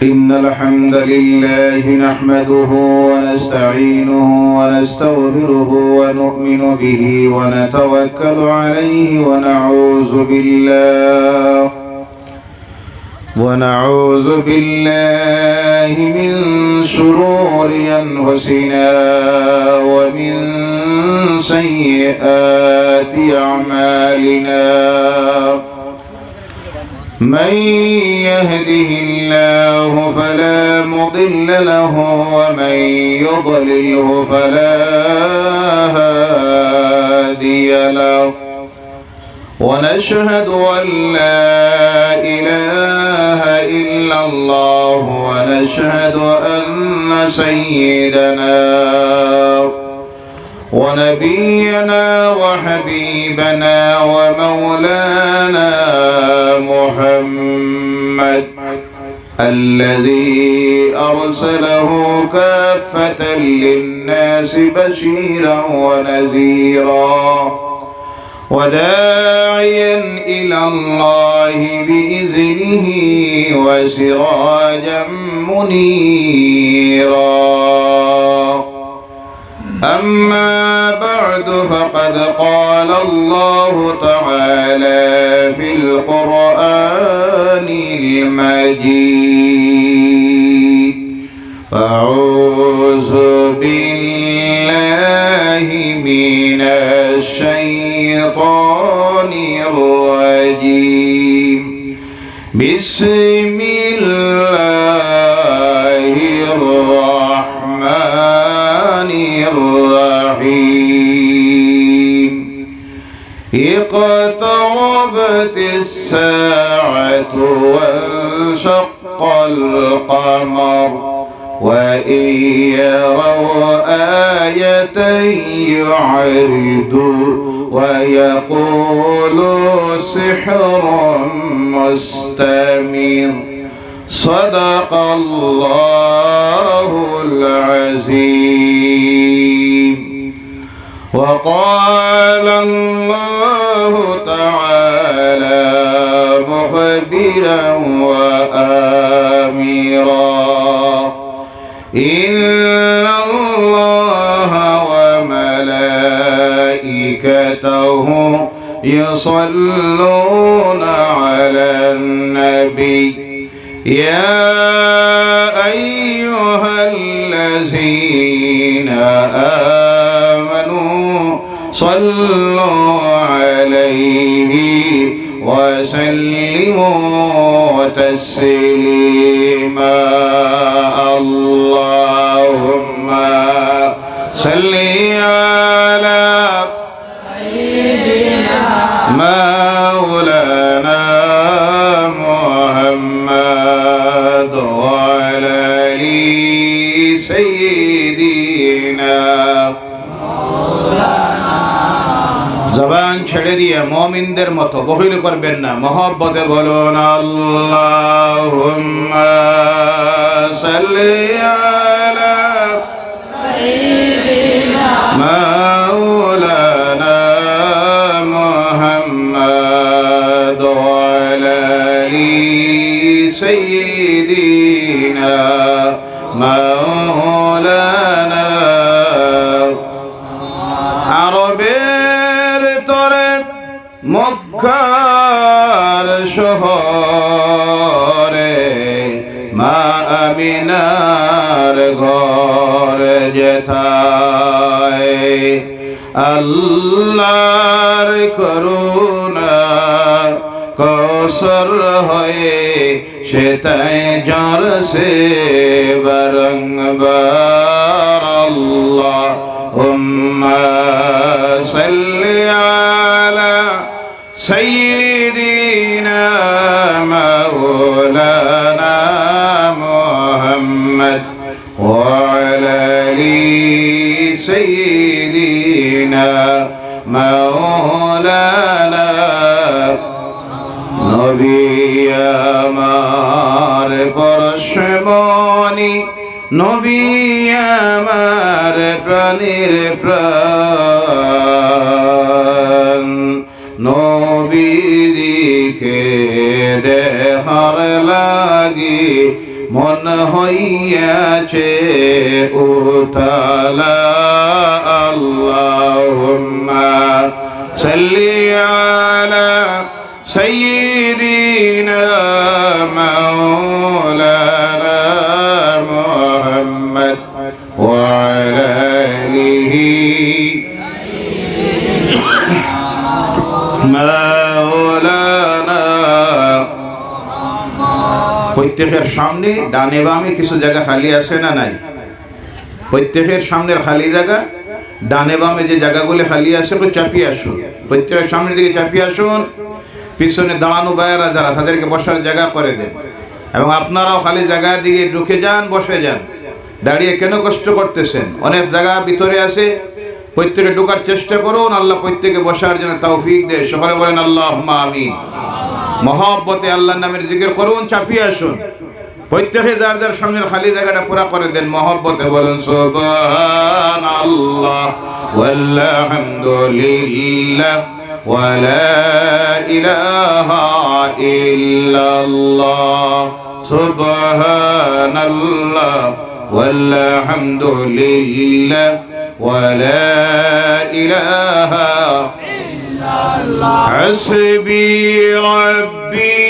إن الحمد لله نحمده ونستعينه ونستغفره ونؤمن به ونتوكل عليه ونعوذ بالله من شرور أنفسنا ومن سيئات أعمالنا من يهده الله فلا مضل له ومن يضلله فلا هادي له ونشهد أن لا إله إلا الله ونشهد أن سيدنا ونبينا وحبيبنا ومولانا محمد الذي أرسله كافة للناس بشيرا ونذيرا وداعيا إلى الله بإذنه وسراجا منيرا أما بعد فقد قال الله تعالى في القرآن المجيد أعوذ بالله من الشيطان الرجيم بسم الله الرحمن الرحيم اقتربت الساعة وانشق القمر وإن يروا آية يعرضوا ويقولوا سحر مستمر صدق الله العظيم وقال الله تعالى مخبرا وآمرا إن الله وملائكته يصلون على النبي يا أيها الذين آمنوا صلوا عليه وسلموا تسليما اللهم صل على سيدنا مولانا محمد وعلى آل سيدنا জবান ছেড়ে দিয়ে মুমিনদের মতো বহিল করবেন না, মহব্বতে বলুন আল্লাহুম্মা সাল্লি আলা সাইয়্যিদিনা মাওলানা মুহাম্মদ ওয়া আলা আলি সাইয়্যিদিনা মাওলানা আরবের তরে মক্কার শহরে মা আমিনার ঘর যেথায় আল্লাহর করুণা কৌসর হয়ে সেতায় জরসে বারংবার আল্লাহুম্মা সাল্লি আলা সাইয়্যিদিনা মাওলানা মুহাম্মদ ওয়া আলা আলি সাইয়্যিদিনা মাওলানা নবী আমার পরশমণি নবী আমার প্রাণের প্রাণ নবী দিকে দেখার লাগি মন হইয়াছে উতলা আল্লাহুম্মা সাল্লি আলা সাইয়্যিদিনা মাওলানা মুহাম্মদ ওয়া আলা আলিহি মাওলানা। প্রত্যেকের সামনে ডানে বামে কিছু জায়গা খালি আছে না নাই? প্রত্যেকের সামনের খালি জায়গা, ডানে বামে যে জায়গাগুলো খালি আছে একটু চাপিয়ে আসুন। প্রত্যেকের সামনের দিকে চাপিয়ে আসুন। পিছনে দাঁড়ানো ভাইয়েরা যারা, তাদেরকে বসার জায়গা করে দেন। এবং আপনারাও খালি জায়গার দিকে ঢুকে যান, বসে যান। দাঁড়িয়ে কেন কষ্ট করতেছেন? অনেক জায়গা ভিতরে আছে, প্রত্যেকে ঢোকার চেষ্টা করুন। আল্লাহ প্রত্যেকে বসার জন্য তৌফিক দেয়। সকলে বলেন আল্লাহুম্মা আমিন। মহব্বতে আল্লাহর নামের জিকির করুন, চাপিয়ে আসুন। প্রত্যেকে যার যার সামনের খালি জায়গাটা পুরা করে দেন। মহব্বতে বলেন সুবহানাল্লাহ ওয়ালহামদুলিল্লাহ ওয়া লা ইলাহা ইল্লাল্লাহ সুবহানাল্লাহ ওয়ালহামদুলিল্লাহ ওয়া লা ইলাহা حسبي ربي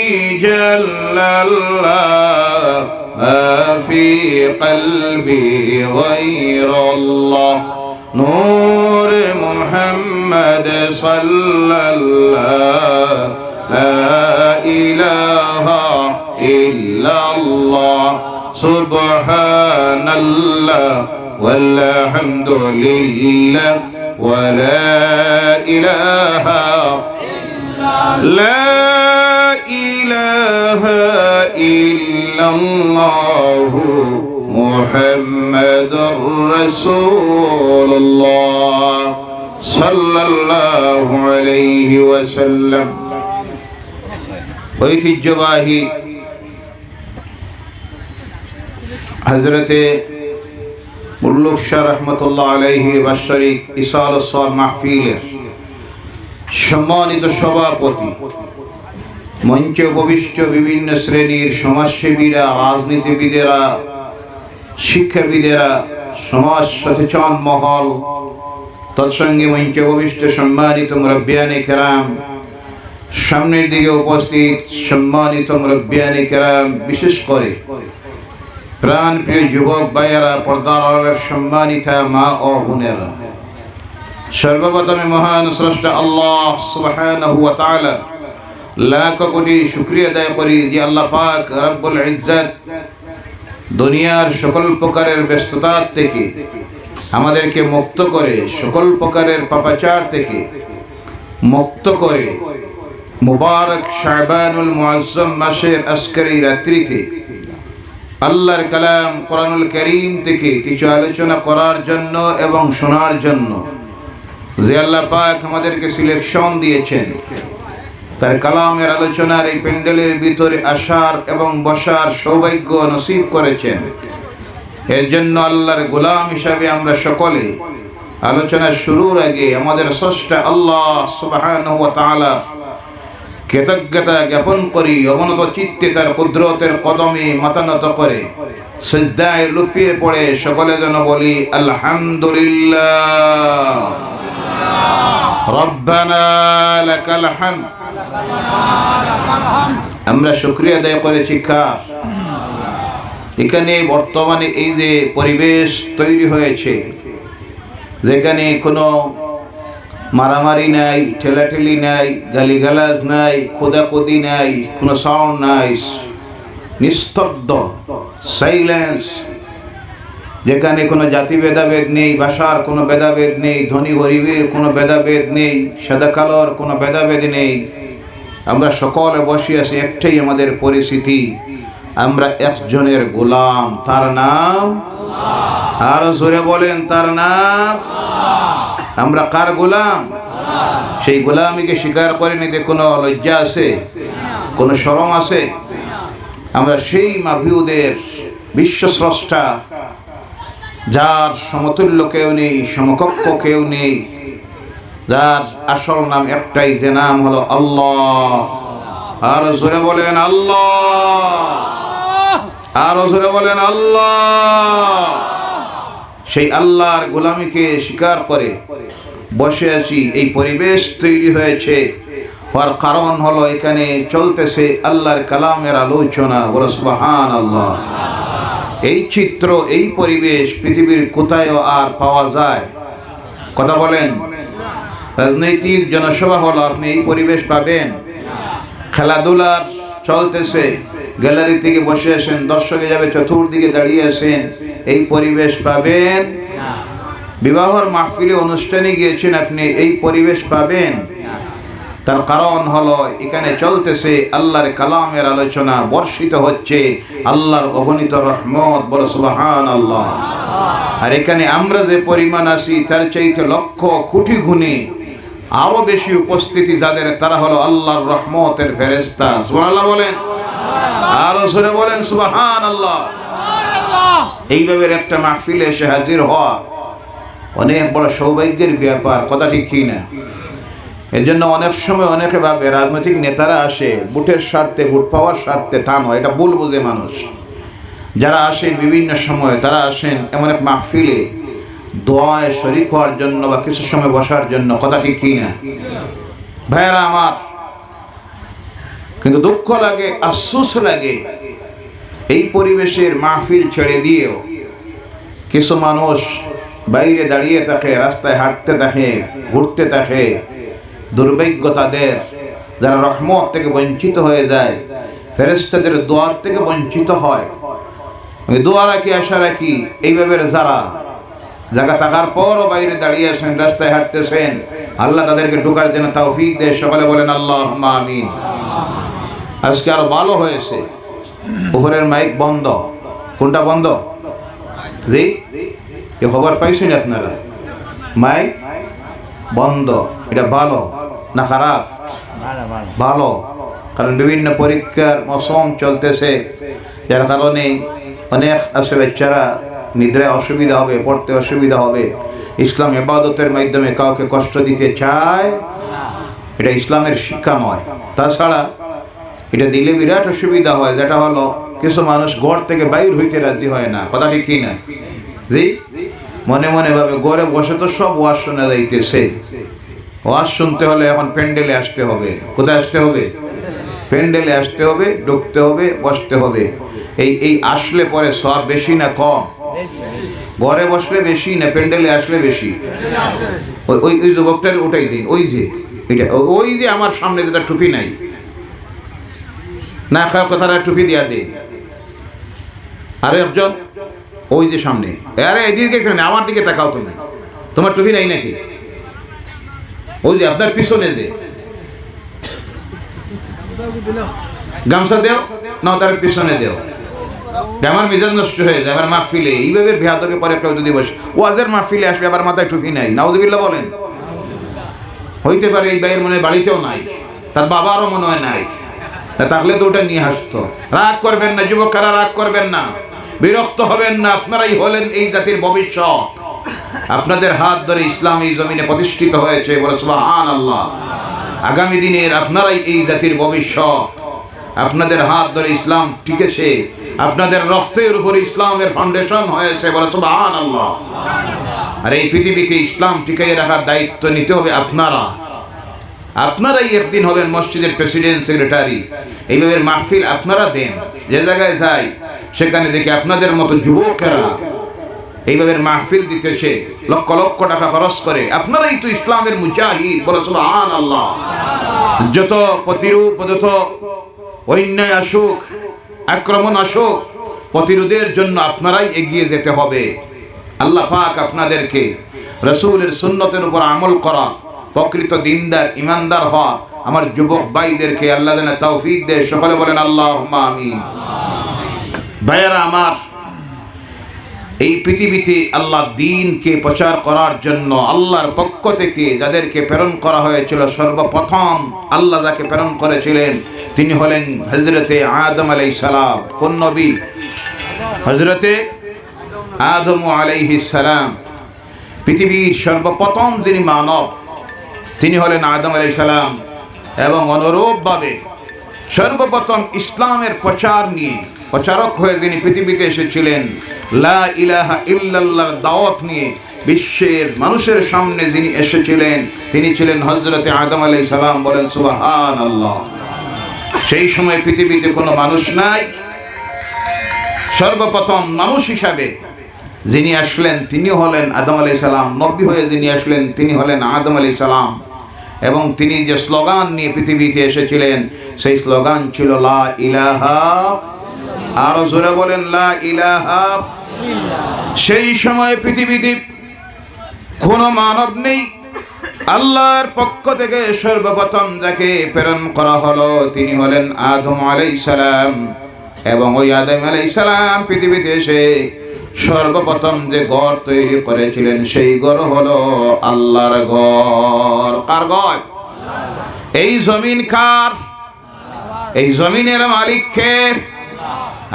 جل الله ما في قلبي غير الله نور محمد صلى الله لا إله إلا الله سبحان الله والحمد لله ولا إله لا إله إلا الله محمد رسول الله صلى الله عليه وسلم। ঐতিহ্যবাহী হযরতে মুল্লুক শাহ রহমতুল্লাহ আলাইহির বাৎসরিক ইসালাত সওয়াব মাহফিলের সম্মানিত সভাপতি, মঞ্চে উপবিষ্ট বিভিন্ন শ্রেণীর সমাজসেবীরা, রাজনীতিবিদেরা, শিক্ষাবিদেরা, সমাজ সচেতন মহল, তৎসঙ্গে মঞ্চে উপবিষ্ট সম্মানিত মুরব্বিয়ানে কেরাম, সামনের দিকে উপস্থিত সম্মানিত মুরব্বিয়ানে কেরাম, বিশেষ করে প্রাণ প্রিয় যুবক ভাইয়েরা, পর্দার আড়ালের সম্মানিতা মা ও বোনেরা, সর্বপ্রথমে মহান স্রষ্টা আল্লাহ সুবহানাহু ওয়া তাআলা লাখ কোটি শুকরিয়া আদায় করি যে আল্লাহ পাক রব্বুল ইজ্জত দুনিয়ার সকল প্রকারের ব্যস্ততা থেকে আমাদেরকে মুক্ত করে, সকল প্রকারের পাপাচার থেকে মুক্ত করে মুবারক শাবানুল মুআজ্জম মাসের আজকের রাত্রিতে আল্লাহর কালাম কোরআনুল কারীম থেকে কিছু আলোচনা করার জন্য এবং শোনার জন্য যে আল্লাহ পাক আমাদেরকে সিলেকশন দিয়েছেন, তার কালামের আলোচনার এই প্যান্ডেলের ভিতরে আসার এবং বসার সৌভাগ্য নসিব করেছেন। এর জন্য আল্লাহর গোলাম হিসাবে আমরা সকলে আলোচনা শুরুর আগে আমাদের স্রষ্টা আল্লাহ সুবহানাহু ওয়া তাআলা কৃতজ্ঞতা জ্ঞাপন করি। অবনত চিত্তে তার কুদরতের কদমে মাথা নত করে সিজদায় লুটিয়ে পড়ে সকলে যেন বলি আলহামদুলিল্লাহ রব্বানা লাকাল হামদ। আমরা শুকরিয়া আদায় করেছি কার? এখানে বর্তমানে এই যে পরিবেশ তৈরি হয়েছে, যেখানে কোনো মারামারি নাই, ঠেলাঠেলি নাই, গালিগালাজ নাই, খোদাখুদি নাই, কোনো সাউন্ড নাই, নিস্তব্ধ সাইলেন্স, যেখানে কোনো জাতি ভেদাভেদ নেই, ভাষার কোনো ভেদাভেদ নেই, ধনী গরিবের কোনো ভেদাভেদ নেই, সাদা কালোর কোনো ভেদাভেদ নেই। আমরা সকলে বসে আছি, একটাই আমাদের পরিস্থিতি, আমরা একজনের গোলাম, তার নাম আল্লাহ। আরো জোরে বলেন, তার নাম আল্লাহ। আমরা কার গোলাম? সেই গোলামিকে স্বীকার করে নিতে কোনো লজ্জা আছে? কোনো শরম আছে? আমরা সেই মাহবুদের বিশ্বস্রষ্টা, যার সমতুল্য কেউ নেই, সমকক্ষ কেউ নেই, যার আসল নাম একটাই, যে নাম হলো আল্লাহ। আর জোরে বলেন আল্লাহ। আর জোরে বলেন আল্লাহ। সেই আল্লাহর গোলামিকে স্বীকার করে বসে আছি। এই পরিবেশ তৈরি হয়েছে, হওয়ার কারণ হলো এখানে চলতেছে আল্লাহর কালামের আলোচনা। বলো সুবহানাল্লাহ। এই চিত্র, এই পরিবেশ পৃথিবীর কোথায়ও আর পাওয়া যায়? কথা বলেন। রাজনৈতিক জনসভা হলো, আপনি এই পরিবেশ পাবেন? খেলাধুলার চলতেছে, গ্যালারি থেকে বসে আসেন, দর্শকে যাবে, চতুর্দিকে দাঁড়িয়ে আছেন, এই পরিবেশ পাবেন? বিবাহর মাহফিলে অনুষ্ঠানে গিয়েছেন আপনি, এই পরিবেশ পাবেন? তার কারণ হলো এখানে চলতেছে আল্লাহর কালামের আলোচনা, বর্ষিত হচ্ছে আল্লাহর অগণিত রহমত। বলো সুবহানাল্লাহ। আর এখানে আমরা যে পরিমাণ আছি তার চাইতে লক্ষ কোটি গুণে আরো বেশি উপস্থিতি যাদের, তারা হলো আল্লাহর রহমতের ফেরেশতা। সুবহানাল্লাহ বলেন, আর জোরে বলেন সুবহানাল্লাহ। এইভাবে একটা মাহফিলে এসে হাজির হওয়া অনেক বড় সৌভাগ্যের ব্যাপার, কথা ঠিক কি না? এর জন্য অনেক সময় অনেকে ভাবে রাজনৈতিক নেতারা আসে ভোটের স্বার্থে, ভোট পাওয়ার স্বার্থে। তা নয়, এটা ভুল বুঝে মানুষ। যারা আসেন বিভিন্ন সময়, তারা আসেন এমন এক মাহফিলে দোয়ায় শরীক হওয়ার জন্য বা কিছু সময় বসার জন্য, কথা ঠিক কি না ভাইয়েরা আমার? কিন্তু দুঃখ লাগে, আফসোস লাগে, এই পরিবেশের মাহফিল ছেড়ে দিয়েও কিছু মানুষ বাইরে দাঁড়িয়ে থাকে, রাস্তায় হাঁটতে থাকে, ঘুরতে থাকে। দুর্ভাগ্য তাদের, যারা রহমত থেকে বঞ্চিত হয়ে যায়, ফেরেশতাদের দোয়ার থেকে বঞ্চিত হয়। দোয়া রাখি, আশা রাখি, এইভাবে যারা জায়গা থাকার পরও বাইরে দাঁড়িয়ে আছেন, রাস্তায় হাঁটতেছেন, আল্লাহ তাদেরকে ঢোকার জন্য তৌফিক দেয়। সকলে বলেন আল্লাহুম্মা আমিন। আজকে আরো ভালো হয়েছে, উপরের মাইক বন্ধ। কোনটা বন্ধ? জি, এ খবর পাইছেন আপনারা? মাইক বন্ধ। এটা ভালো না খারাপ? ভালো, কারণ বিভিন্ন পরীক্ষার মৌসুম চলতেছে, যার কারণে অনেক আছে বাচ্চারা নিদ্রায় অসুবিধা হবে, পড়তে অসুবিধা হবে। ইসলাম ইবাদতের মাধ্যমে কাউকে কষ্ট দিতে চায়, এটা ইসলামের শিক্ষা নয়। তাছাড়া এটা দিলে বিরাট অসুবিধা হয়, যেটা হলো কিছু মানুষ ঘর থেকে বাইর হইতে রাজি হয় না, কথা ঠিক না? জি, মনে মনে ভাবে ঘরে বসে তো সব ওয়াজ শোনা যাইতেছে, ওয়াজ শুনতে হলে এখন প্যান্ডেলে আসতে হবে। কোথায় আসতে হবে? প্যান্ডেলে আসতে হবে, ঢুকতে হবে, বসতে হবে। এই আসলে পরে সব বেশি না কম? ঘরে বসলে বেশি না প্যান্ডেলে আসলে বেশি? ওই যুবকটার ওটাই দিন, ওই যে এটা, ওই যে আমার সামনে যেটা টুপি নাই, না খাওয়া কথাটা টুপি দিয়া দিন। আরে একজন ওই যে সামনে, আরে এদিকে কেন, আমার দিকে তাকাও, তুমি, তোমার টুপি নাই নাকি? ওই যে আপনার পিছনে যে গামছা দেও না, তার পিছনে দেও। আমার মেজাজ নষ্ট হয়ে যায়। আবার মাহফিলে এইভাবে বেয়াদবি করে কেউ যদি বসে, ওয়াজের মাহফিলে আসবে আবার মাথায় টুপি নাই, নাউযুবিল্লাহ বলেন। হইতে পারে এই ভাইয়ের মনে বাড়িতেও নাই, তার বাবারও মনে হয় নাই, তাহলে তো ওটা নিয়ে আসতো। রাগ করবেন না যুবকেরা, রাগ করবেন না, বিরক্ত হবেন না। আপনারাই হলেন এই জাতির ভবিষ্যৎ। আপনাদের হাত ধরে ইসলাম এই জমিনে প্রতিষ্ঠিত হয়েছে, বলে সুবহানাল্লাহ। আগামী দিনের আপনারাই এই জাতির ভবিষ্যৎ। আপনাদের হাত ধরে ইসলাম টিকেছে, আপনাদের রক্তের উপর ইসলামের ফাউন্ডেশন হয়েছে, বলে সুবহানাল্লাহ। আর এই পৃথিবীতে ইসলাম টিকিয়ে রাখার দায়িত্ব নিতে হবে আপনারা। আপনারাই একদিন হবেন মসজিদের প্রেসিডেন্ট, সেক্রেটারি। এইভাবে মাহফিল আপনারা দেন, যে জায়গায় যাই সেখানে দেখি আপনাদের মতো যুবকেরা এইভাবে মাহফিল দিতেছে, লক্ষ লক্ষ টাকা খরচ করে। আপনারাই তো ইসলামের মুজাহিদ, বলে সুবহানাল্লাহ। যত প্রতিরূপ, যত অন্যায় আসুক, আক্রমণ আসুক, প্রতিরোধের জন্য আপনারাই এগিয়ে যেতে হবে। আল্লাহ পাক আপনাদেরকে রাসূলের সুন্নতের উপর আমল করা, প্রকৃত দিনদার ইমানদার হওয়া আমার যুবক ভাইদেরকে আল্লাহ যেন তৌফিক দেয়। সকলে বলেন আল্লাহুম্মা আমিন। ভাইয়েরা আমার, এই পৃথিবীতে আল্লাহ দ্বীনকে প্রচার করার জন্য আল্লাহর পক্ষ থেকে যাদেরকে প্রেরণ করা হয়েছিল, সর্বপ্রথম আল্লাহ যাকে প্রেরণ করেছিলেন তিনি হলেন হযরতে আদম আলাইহিস সালাম। কোন নবী? হযরতে আদম আলাইহিস সালাম। পৃথিবীর সর্বপ্রথম যিনি মানব তিনি হলেন আদম আলাইহিস সালাম। এবং অনুরূপভাবে সর্বপ্রথম ইসলামের প্রচার নিয়ে প্রচারক হয়ে যিনি পৃথিবীতে এসেছিলেন, লা ইলাহা ইল্লাল্লাহর দাওয়াত নিয়ে বিশ্বের মানুষের সামনে যিনি এসেছিলেন, তিনি ছিলেন হযরতে আদম আলাইহিস সালাম। বলেন সুবহানাল্লাহ। সেই সময় পৃথিবীতে কোনো মানুষ নাই। সর্বপ্রথম মানুষ হিসাবে যিনি আসলেন তিনি হলেন আদম আলাইহিস সালাম। নবী হয়ে যিনি আসলেন তিনি হলেন আদম আলাইহিস সালাম। এবং তিনি যে স্লোগান নিয়ে পৃথিবীতে এসেছিলেন সেই স্লোগান ছিল লা ইলাহা, আরো জোরে বলেন লা ইলাহা। সেই সময় পৃথিবীতে কোনো মানব নেই। আল্লাহর পক্ষ থেকে সর্বপ্রথম যাকে প্রেরণ করা হলো তিনি হলেন আদম আলাইহিস সালাম। এবং ওই আদম আলাইহিস সালাম পৃথিবীতে এসে সর্বপ্রথম যে ঘর তৈরি করেছিলেন সেই ঘর হলো আল্লাহর ঘর। কার ঘর? এই জমিন কার? এই জমিনের মালিক কে?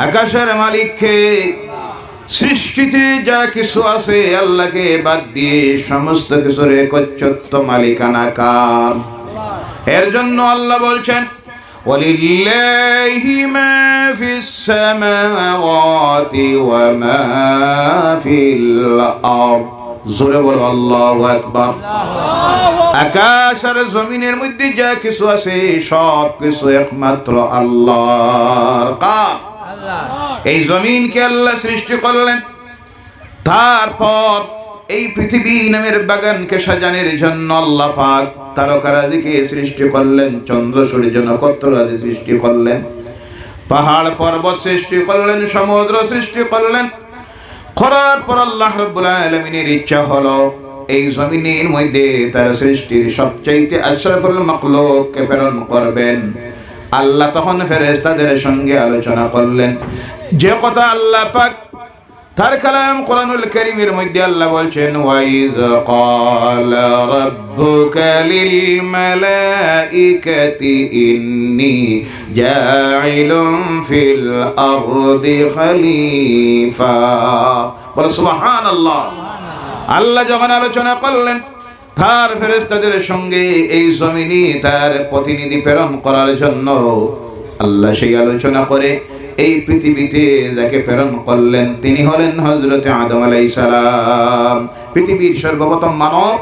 আকাশের মালিক কে? সৃষ্টিতে যা কিছু আছে আল্লাহকে বাদ দিয়ে সমস্ত কিছুর একচ্ছত্ব মালিকানা কার? এর জন্য আল্লাহ বলছেন ওয়ালিল্লাহি মা ফিস সামাওয়াতি ওয়া মা ফিল আরদ। জোরে বলো আল্লাহু আকবার। আকাশ আর জমিনের মধ্যে যা কিছু আছে সব কিছু একমাত্র আল্লাহর। কার? এই জমিনকে আল্লাহ সৃষ্টি করলেন, তারপর এই পৃথিবী নামের বাগানকে সাজানোর জন্য আল্লাহ পাক তারকারাজিকে সৃষ্টি করলেন, চন্দ্র সূর্য নক্ষত্রাদি সৃষ্টি করলেন, পাহাড় পর্বত সৃষ্টি করলেন, সমুদ্র সৃষ্টি করলেন। করার পর আল্লাহ রাব্বুল আলামিনের ইচ্ছা হলো এই জমিনের মধ্যে তার সৃষ্টির সবচাইতে আশরাফুল মাখলুককে প্রেরণ করবেন। আল্লাহ তখন ফেরেশতাদের সঙ্গে আলোচনা করলেন যে কথা আল্লাহ পাক তার কালাম কোরআনুল কারীমের মধ্যে আল্লাহ বলছেন ওয়াইজ ক্বালা রাব্বুকা লিল মালাইকাতি ইন্নী জাইলুম ফিল আরদি খলিফা। বলো সুবহানাল্লাহ। আল্লাহ যখন আলোচনা করলেন তার ফেরেশতাদের সঙ্গে এই জমিনে তার প্রতিনিধি প্রেরণ করার জন্য, আল্লাহ সেই আলোচনা করে এই পৃথিবীতে যাকে প্রেরণ করলেন তিনি হলেন হযরতে আদম আলাইহিস সালাম। পৃথিবীর সর্বপ্রথম মানব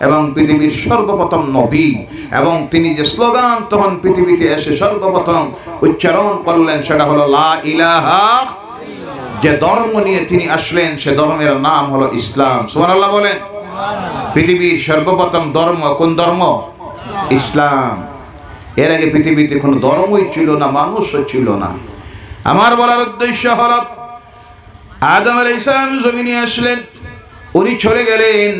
এবং পৃথিবীর সর্বপ্রথম নবী। এবং তিনি যে স্লোগান তখন পৃথিবীতে এসে সর্বপ্রথম উচ্চারণ করলেন সেটা হলো লা ইলাহা। যে ধর্ম নিয়ে তিনি আসলেন সে ধর্মের নাম হলো ইসলাম। সুবহানাল্লাহ বলেন। পৃথিবীর সর্বপ্রথম ধর্ম কোন ধর্ম? ইসলাম। এর আগে পৃথিবীতে কোনো ধর্মই ছিল না, মানুষও ছিল না। আমার বলার উদ্দেশ্য হলো আদম আলাইহিস সালাম জমিনে আসলেন, উনি চলে গেলেন,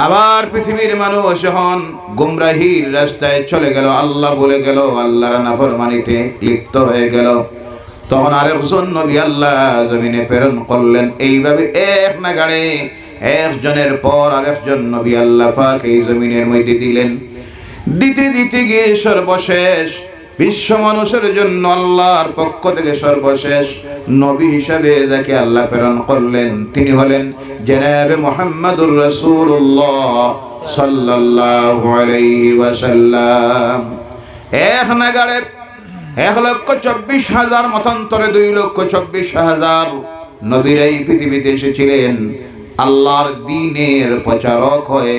আবার পৃথিবীর মানুষ যখন গুমরাহির রাস্তায় চলে গেল, আল্লাহ বলে গেল, আল্লাহর নাফরমানিতে লিপ্ত হয়ে গেল, তখন আরেকজন নবী আল্লাহ জমিনে প্রেরণ করলেন। এইভাবে এক নাগাড়ে একজনের পর আরেকজন নবী আল্লাহ পাক এই জমিনের মধ্যে দিলেন। দিতে দিতে গিয়ে সর্বশেষ বিশ্ব মানুষের জন্য আল্লাহর পক্ষ থেকে সর্বশেষ নবী হিসাবে যাকে আল্লাহ প্রেরণ করলেন তিনি হলেন জনাবে মুহাম্মদুর রাসূলুল্লাহ সাল্লাল্লাহু আলাইহি ওয়াসাল্লাম। এক নাগাড়ে 1,24,000 মতান্তরে 2,24,000 নবীরা এই পৃথিবীতে এসেছিলেন আল্লাহর দ্বীনের প্রচারক হয়ে।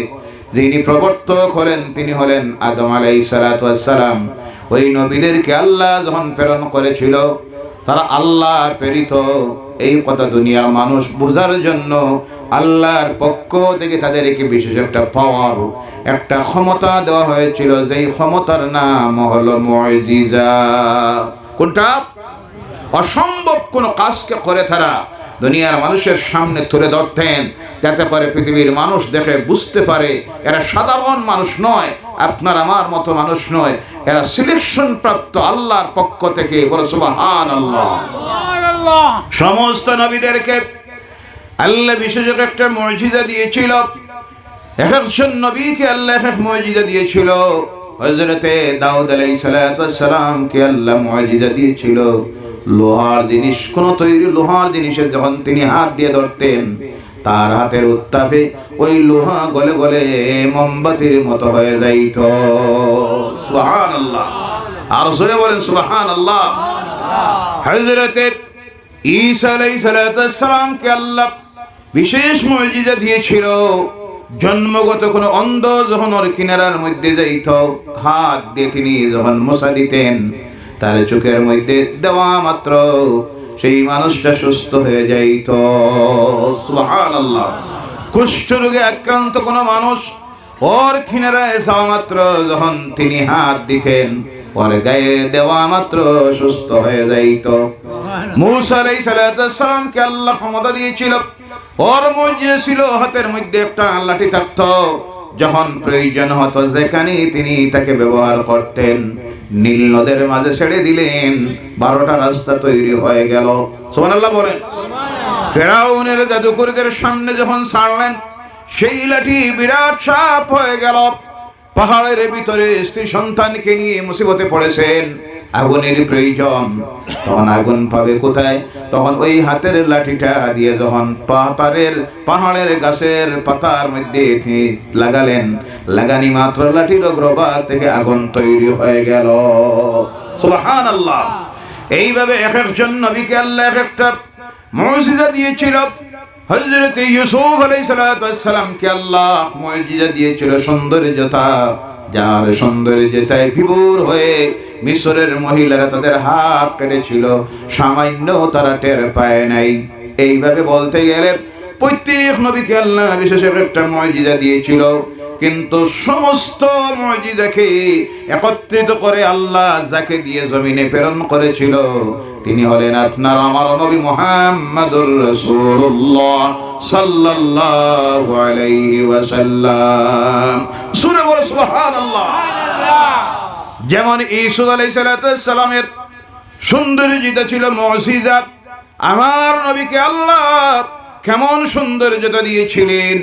যিনি প্রবর্তক হলেন তিনি হলেন আদম আলাইহিস সালাতু ওয়াস সালাম। ওই নবীদেরকে আল্লাহ যখন প্রেরণ করেছিল তারা আল্লাহর প্রেরিত, এই কথা দুনিয়ার মানুষ বোঝার জন্য আল্লাহর পক্ষ থেকে তাদেরকে বিশেষ একটা পাওয়ার, একটা ক্ষমতা দেওয়া হয়েছিল, যেই ক্ষমতার নাম হলো মুজিজা। কোনটা? অসম্ভব কোনো কাজকে করে তারা দুনিয়ার মানুষের সামনে তুলে ধরতেন, যাতে করে পৃথিবীর মানুষ দেখে বুঝতে পারে এরা সাধারণ মানুষ নয়, আপনার আমার মতো মানুষ নয়, এরা সিলেকশন প্রাপ্ত আল্লাহর পক্ষ থেকে। বলো সুবহানাল্লাহ। সমস্ত নবীদেরকে আল্লাহ বিশেষ একটা মুজিজা দিয়েছিল। এক একজন নবীকে আল্লাহ এক মুজিজা দিয়েছিল। হযরতে দাউদ আলাইহিস সালাতু ওয়াস সালামকে আল্লাহ মুজিজা দিয়েছিল। লোহার জিনিস, কোন তৈরি লোহার জিনিসে যখন তিনি হাত দিয়ে ধরতেন তার হাতের উত্তাপে ওই লোহা গলে গলে মোমবাতির মতো হয়ে যাইত। সুবহানাল্লাহ। আর জোরে বলেন সুবহানাল্লাহ। হযরতে ঈসা আলাইহিস সালামকে আল্লাহ বিশেষ মুজিজা দিয়েছিল। জন্মগত কোনো অন্ধ যখন ওর কিনারার মধ্যে যাইত, হাত দিয়ে তিনি যখন মোছা দিতেন, তার চোখের মধ্যে দেওয়া মাত্র সেই মানুষটা সুস্থ হয়ে যাইত। সুবহানাল্লাহ। কুষ্ঠ রোগে আক্রান্ত কোনো মানুষ ওর কিনারায় যাওয়া মাত্র যখন তিনি হাত দিতেন, ওর গায়ে দেওয়া মাত্র সুস্থ হয়ে যাইত। মূসা আলাইহিস সালামকে আল্লাহ ক্ষমতা দিয়েছিল, ওর মধ্যে ছিল হাতের মধ্যে একটা লাঠি থাকতো, যখন প্রয়োজন হতো যেখানে তিনি তাকে ব্যবহার করতেন। নীল নদের মাঝে ছেড়ে দিলেন, 12টা রাস্তা তৈরি হয়ে গেল। সুবহানাল্লাহ বলেন। ফেরাউনের জাদুকরদের সামনে যখন ছাড়লেন, সেই লাঠি বিরাট সাপ হয়ে গেল। পাহাড়ের ভিতরে স্ত্রী সন্তানকে নিয়ে মুসিবতে পড়েছেন, আগুনের প্রয়োজন, তখন আগুন পাবে কোথায়? তখন ওই হাতের লাঠিটা দিয়ে যখন পাহাড়ের গাছের পাতার মধ্যে লাগালেন, লাগানি মাত্র লাঠির অগ্রভাগ থেকে আগুন তৈরি হয়ে গেল। সুবহানাল্লাহ। এইভাবে এক একজন নবীকে আল্লাহ এক একটা মুজিজা দিয়েছিল। হযরত ইউসুফ আলাইহিস সালামকে আল্লাহ মুজিজা দিয়েছিল সৌন্দর্যতা, যার সৌন্দর্যতায় বিভোর হয়ে মিশরের মহিলারা তাদের হাত কেটেছিল, সামান্য তারা টের পায় নাই। এইভাবে বলতে গেলে প্রত্যেক নবীকে আল্লাহ বিশেষ একটা মুজিজা দিয়েছিল, কিন্তু সমস্ত মুজিজাকে একত্রিত করে আল্লাহ যাকে দিয়ে জমিনে প্রেরণ করেছিল, তিনি হলেন আপনার আমার নবী মুহাম্মদুর রাসূলুল্লাহ সাল্লাল্লাহু আলাইহি ওয়াসাল্লাম। সূরা বলো সুবহানাল্লাহ। যেমন ইউসুফ আলাইহিস সালামের সৌন্দর্যতা ছিল মুজিজা, আমার নবীকে আল্লাহ কেমন সৌন্দর্যতা দিয়েছিলেন।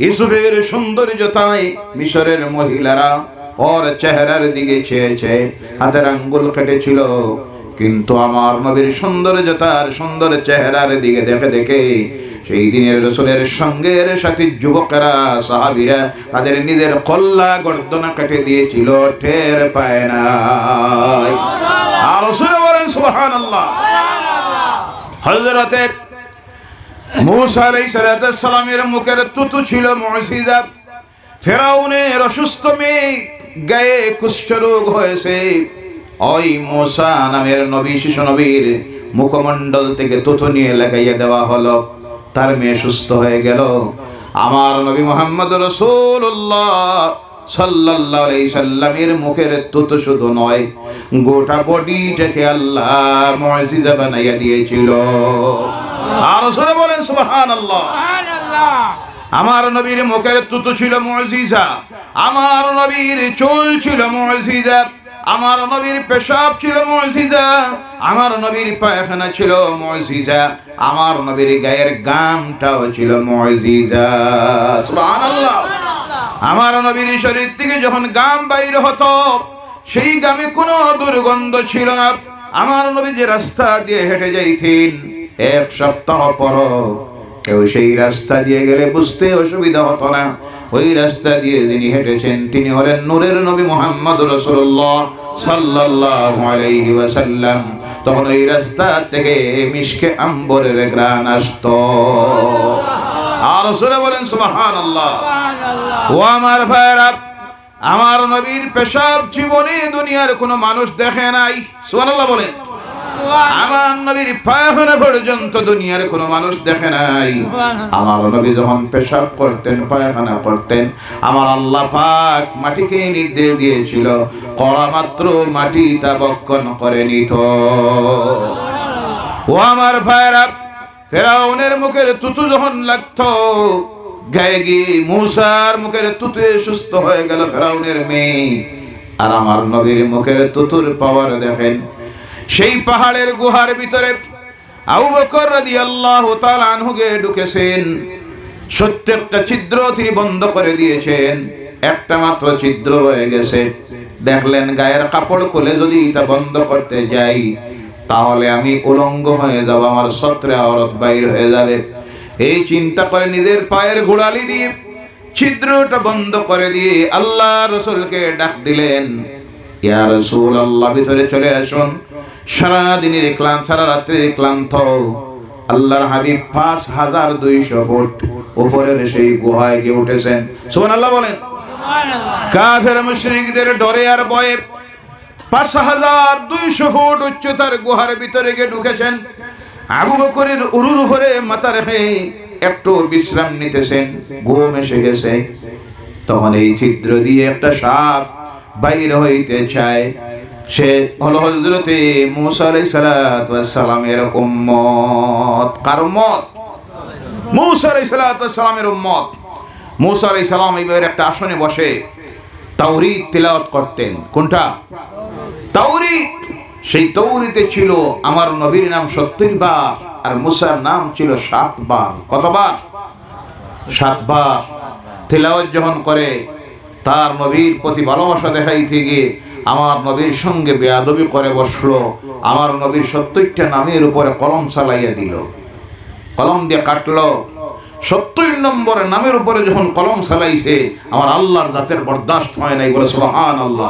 ইউসুফের সৌন্দর্যতায় মিশরের মহিলারা ওর চেহারার দিকে চেয়েছে, হাতের আঙ্গুল কেটেছিল, কিন্তু আমার নবীর সৌন্দর্যতার সুন্দর চেহারার দিকে দেখে দেখে সেই দিনের রাসূলের সঙ্গের সাথে যুবকেরা সাহাবীরা তাদের নিজের কল্লা গর্দনা কেটে দিয়েছিল, টের পায় নাই। আর রাসূল বলেন সুবহানাল্লাহ। হযরতে মূসা আলাইহিস সালামের মুখের তুতু ছিল মুজিজা। ফেরাউনের অসুস্থ মেয়ে গায়ে কুষ্ঠরোগ হয়েছে, ওই মূসা নামের নবী, শিশু নবীর মুখমণ্ডল থেকে তুতু নিয়ে লাগাইয়া দেওয়া হলো, তার মেয়ে সুস্থ হয়ে গেল। আমার নবী মুহাম্মদ রাসূলুল্লাহ সাল্লাল্লাহু আলাইহি সাল্লামের মুখের তুতু শুধু নয়, গোটা বডিটাকে আল্লাহ মুজিজা বানাইয়া দিয়েছিল। আর রাসূল বলেন সুবহানাল্লাহ। আমার নবীর মুখের তুতু ছিল মুজিজা, আমার নবীর চুল ছিল মুজিজা, আমার নবীর পেশাব ছিল মুজিজা, আমার নবীর পায়খানা ছিল মুজিজা, আমার নবীর গায়ের গামটাও ছিল মুজিজা। সুবহানাল্লাহ। আমার নবীর শরীর থেকে যখন গাম বাইর হতো, সেই গামে কোনো দুর্গন্ধ ছিল না। আমার নবী যে রাস্তা দিয়ে হেঁটে যাইতেন, এক সপ্তাহ পর কেউ সেই রাস্তা দিয়ে গেলে বুঝতে অসুবিধা হতো না। ওই রাস্তা দিয়ে যিনি হেঁটেছেন তিনি হলেন নূরের নবী মুহাম্মদ রাসূলুল্লাহ সাল্লাল্লাহু আলাইহি ওয়াসাল্লাম। তখন ওই রাস্তা থেকে মিশকে আম্বরের ঘ্রাণ আসতো। আর রাসূল বলেন সুবহানাল্লাহ। ও আমার ভাইরা, আমার নবীর পেশাব জীবনে দুনিয়ার কোনো মানুষ দেখে নাই। সুবহানাল্লাহ বলেন। আমার নবীর পায়খানা পর্যন্ত দুনিয়ার কোনো মানুষ দেখে নাই। আমার নবী যখন পেশাব করতেন, পায়খানা করতেন, আমার আল্লাহ পাক মাটিকে নির্দেশ দিয়েছিল, করা মাত্র মাটি তা বক্ষণ করে নিত। ও আমার ভাইরা, ফেরাউনের মুখের তুতু যখন লাগতো গায়ে গিয়ে, মূসার মুখের তুতুয়ে সুস্থ হয়ে গেল ফেরাউনের মেয়ে। আর আমার নবীর মুখের তুতুর পাওয়ার দেখেন। সেই পাহাড়ের গুহার ভিতরে আবু বকর রাদিয়াল্লাহু তাআলা আনহু ঢুকেছেন। সত্য একটা ছিদ্র তিনি বন্ধ করে দিয়েছেন, একটা মাত্র ছিদ্র রয়ে গেছে। দেখলেন গায়ের কাপড় খুলে যদি এটা বন্ধ করতে যাই তাহলে আমি উলঙ্গ হয়ে যাব, আমার সত্রে আওরাত বাইর হয়ে যাবে। এই চিন্তা করে নিজের পায়ের গোড়ালি দিয়ে ছিদ্রটা বন্ধ করে দিয়ে আল্লাহ রাসূলকে ডাক দিলেন, ইয়া রাসূলুল্লাহ ভিতরে চলে আসুন। সারা দিনের ক্লান্ত, সারা রাত্রির ক্লান্ত, আল্লাহর হাবিব 5200 ফুট উপরের সেই গুহায় গিয়ে উঠেছেন। সুবহানাল্লাহ বলেন। কাফের মুশরিকদের ডরে আর ভয়ে 5200 ফুট উচ্চতার গুহার ভিতরে গিয়ে ঢুকেছেন। আবু বকরের উরুর উপরে মাথা রেখে একটু বিশ্রাম নিতেছেন, ঘুম এসে গেছে। তখন এই ছিদ্র দিয়ে একটা সাপ বাইর হইতে চায়। সে হলো হযরতে মূসা আলাইহিস সালাতু ওয়াস সালামের উম্মত। কার উম্মত? মূসা আলাইহিস সালাতু ওয়াস সালামের উম্মত। মূসা আলাইহিস সালাম এইবার একটা আসনে বসে তাওরীত তিলাওয়াত করতেন। কোনটা? তাওরীত। সেই তাওরীতে ছিল আমার নবীর নাম 70 বার আর মূসার নাম ছিল 7 বার। কতবার? 7 বার। তিলাওয়াত যখন করে তার নবীর প্রতি ভালোবাসা দেখাইতে গিয়ে আমার নবীর সঙ্গে বেয়াদবি করে বসলো। আমার নবীর 70টা নামের উপরে কলম চালাইয়া দিল, কলম দিয়ে কাটলো। 70 নম্বর নামের উপরে যখন কলম চালাইছে আমার আল্লাহর জাতের বরদাস্ত হয় নাই। বলে সুবহানাল্লাহ।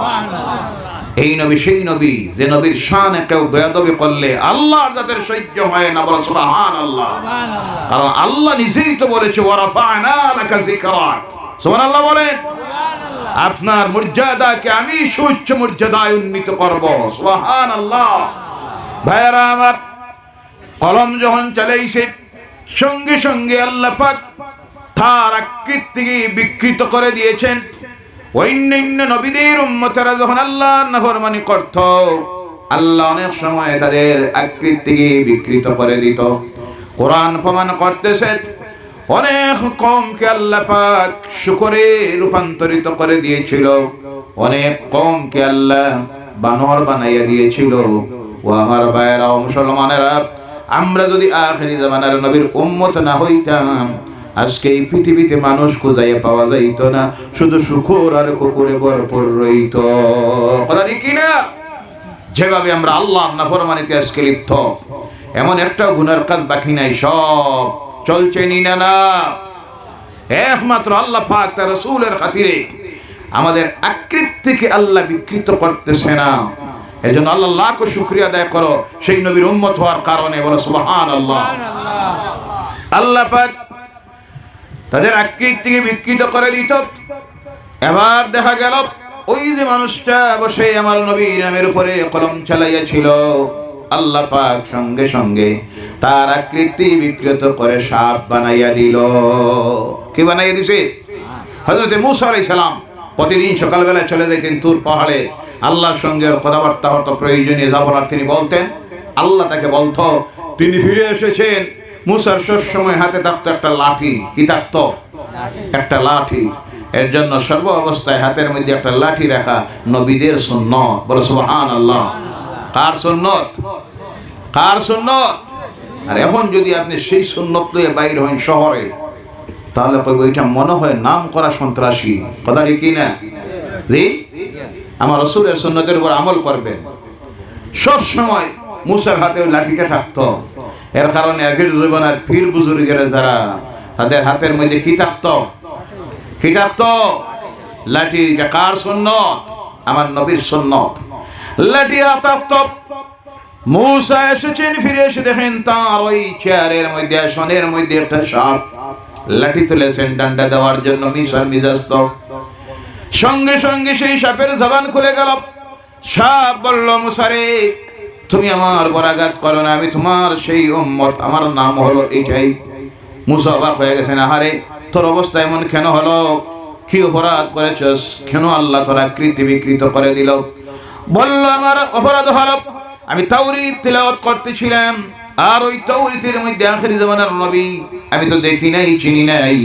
এই নবী সেই নবী যে নবীর শানে কেউ বেয়াদবি করলে আল্লাহর জাতের সহ্য হয় না। বলে সুবহানাল্লাহ। কারণ আল্লাহ নিজেই তো বলেছে ওয়ারাফা'না লাকা যিকরাক। সুবহানাল্লাহ বলেন। আপনার মর্যাদাকে আমি সুউচ্চ মর্যাদায় উন্নীত করব। সুবহানাল্লাহ। ভাইরা আমার, কলম যখন চালাইছে সঙ্গে সঙ্গে আল্লাহ পাক তার আকৃতিকে বিকৃত করে দিয়েছেন। অন্যান্য নবীদের উম্মতেরা যখন আল্লাহর নাফরমানি করত, আল্লাহ অনেক সময় তাদের আকৃতিকে বিকৃত করে দিত। কোরআন প্রমাণ করতেছে অনেক কওমকে আল্লাহ পাক শুকরে রূপান্তরিত করে দিয়েছিল, অনেক কওমকে আল্লাহ বানর বানাইয়া দিয়েছিল। ও আমার ভাইয়েরা ও মুসলমানেরা, আমরা যদি আখিরি জামানার নবীর উম্মত না হইতাম আজকে এই পৃথিবীতে মানুষ খুঁজাইয়া পাওয়া যাইত না, শুধু শুকর আর কুকুরে ভরপুর রইত। কথা ঠিক কিনা? যেভাবে আমরা আল্লাহর নাফরমানিতে আজকে লিপ্ত, এমন একটা গুনার কাজ বাকি নাই, সব চলছে না। একমাত্র আল্লাহ পাক তার রাসূলের খাতিরে আমাদের আকৃতিকে আল্লাহ বিকৃত করতেছে না। এজন্য আল্লাহ লাখ শুকরিয়া আদায় করো সেই নবীর উম্মত হওয়ার কারণে। বলো সুবহানাল্লাহ। আল্লাহ পাক তাদের আকৃতিকে বিকৃত করে দিত। এবার দেখা গেল ওই যে মানুষটা বসে আমার নবীর নামের উপরে কলম চালাইয়াছিল, আল্লাহ পাক সঙ্গে সঙ্গে তার আকৃতি বিকৃত করে সাপ বানাইয়া দিল। কি বানাইয়া দিছে? হযরতে মূসা আলাইহিস সালাম প্রতিদিন সকালবেলা চলে যাইতেন তুর পাহাড়ে, আল্লাহর সঙ্গে কথাবার্তা হতো, প্রয়োজনীয় যাবার তিনি বলতেন। আল্লাহ তাকে বলতো, তিনি ফিরে এসেছেন। মূসার সব সময় হাতে থাকতো একটা লাঠি। কি থাকতো? একটা লাঠি। এর জন্য সর্ব অবস্থায় হাতের মধ্যে একটা লাঠি রাখা নবীদের সুন্নত। বলো সুবহানাল্লাহ। কার সুন্নত? কার সুন্নত? আর এখন যদি আপনি সেই সুন্নত লয়ে বাইর হন শহরে, তাহলে ওইটা মনে হয় নাম করা সন্ত্রাসী। কথা ঠিক না? জি, আমার রাসূলের সুন্নতের উপর আমল করবেন। সব সময় মূসার হাতে ওই লাঠিটা থাকতো। এর কারণে আগের জীবনের পীর বুজুর্গেরা যারা, তাদের হাতের মধ্যে কি থাকতো? কি থাকতো? লাঠি। এটা কার সুন্নত? আমার নবীর সুন্নত। লাঠি থাকতো। মূসা এসেছেন, ফিরে এসে দেখেন তার ওই চেয়ারের মধ্যে, আসনের মধ্যে একটা সাপ। লাঠি তুলেছেন ডান্ডা দেওয়ার জন্য, মিশার মিজাজ। সঙ্গে সঙ্গে সেই সাপের জবান খুলে গেল। সাপ বলল, মূসা রে, তুমি আমার বরাঘাত করো না, আমি তোমার সেই উম্মত, আমার নাম হলো এটাই। মূসা অবাক হয়ে গেছেন, আহারে তোর অবস্থা এমন কেন হলো? কি অপরাধ করেছস? কেন আল্লাহ তোর আকৃতি বিকৃত করে দিল? বলল, আমার অপরাধ হলো আমি তাওরীত তিলাওয়াত করতেছিলাম, আর ওই তাওরীতের মধ্যে আখিরি জামানার নবী আমি তো দেখি নাই, চিনি নাই।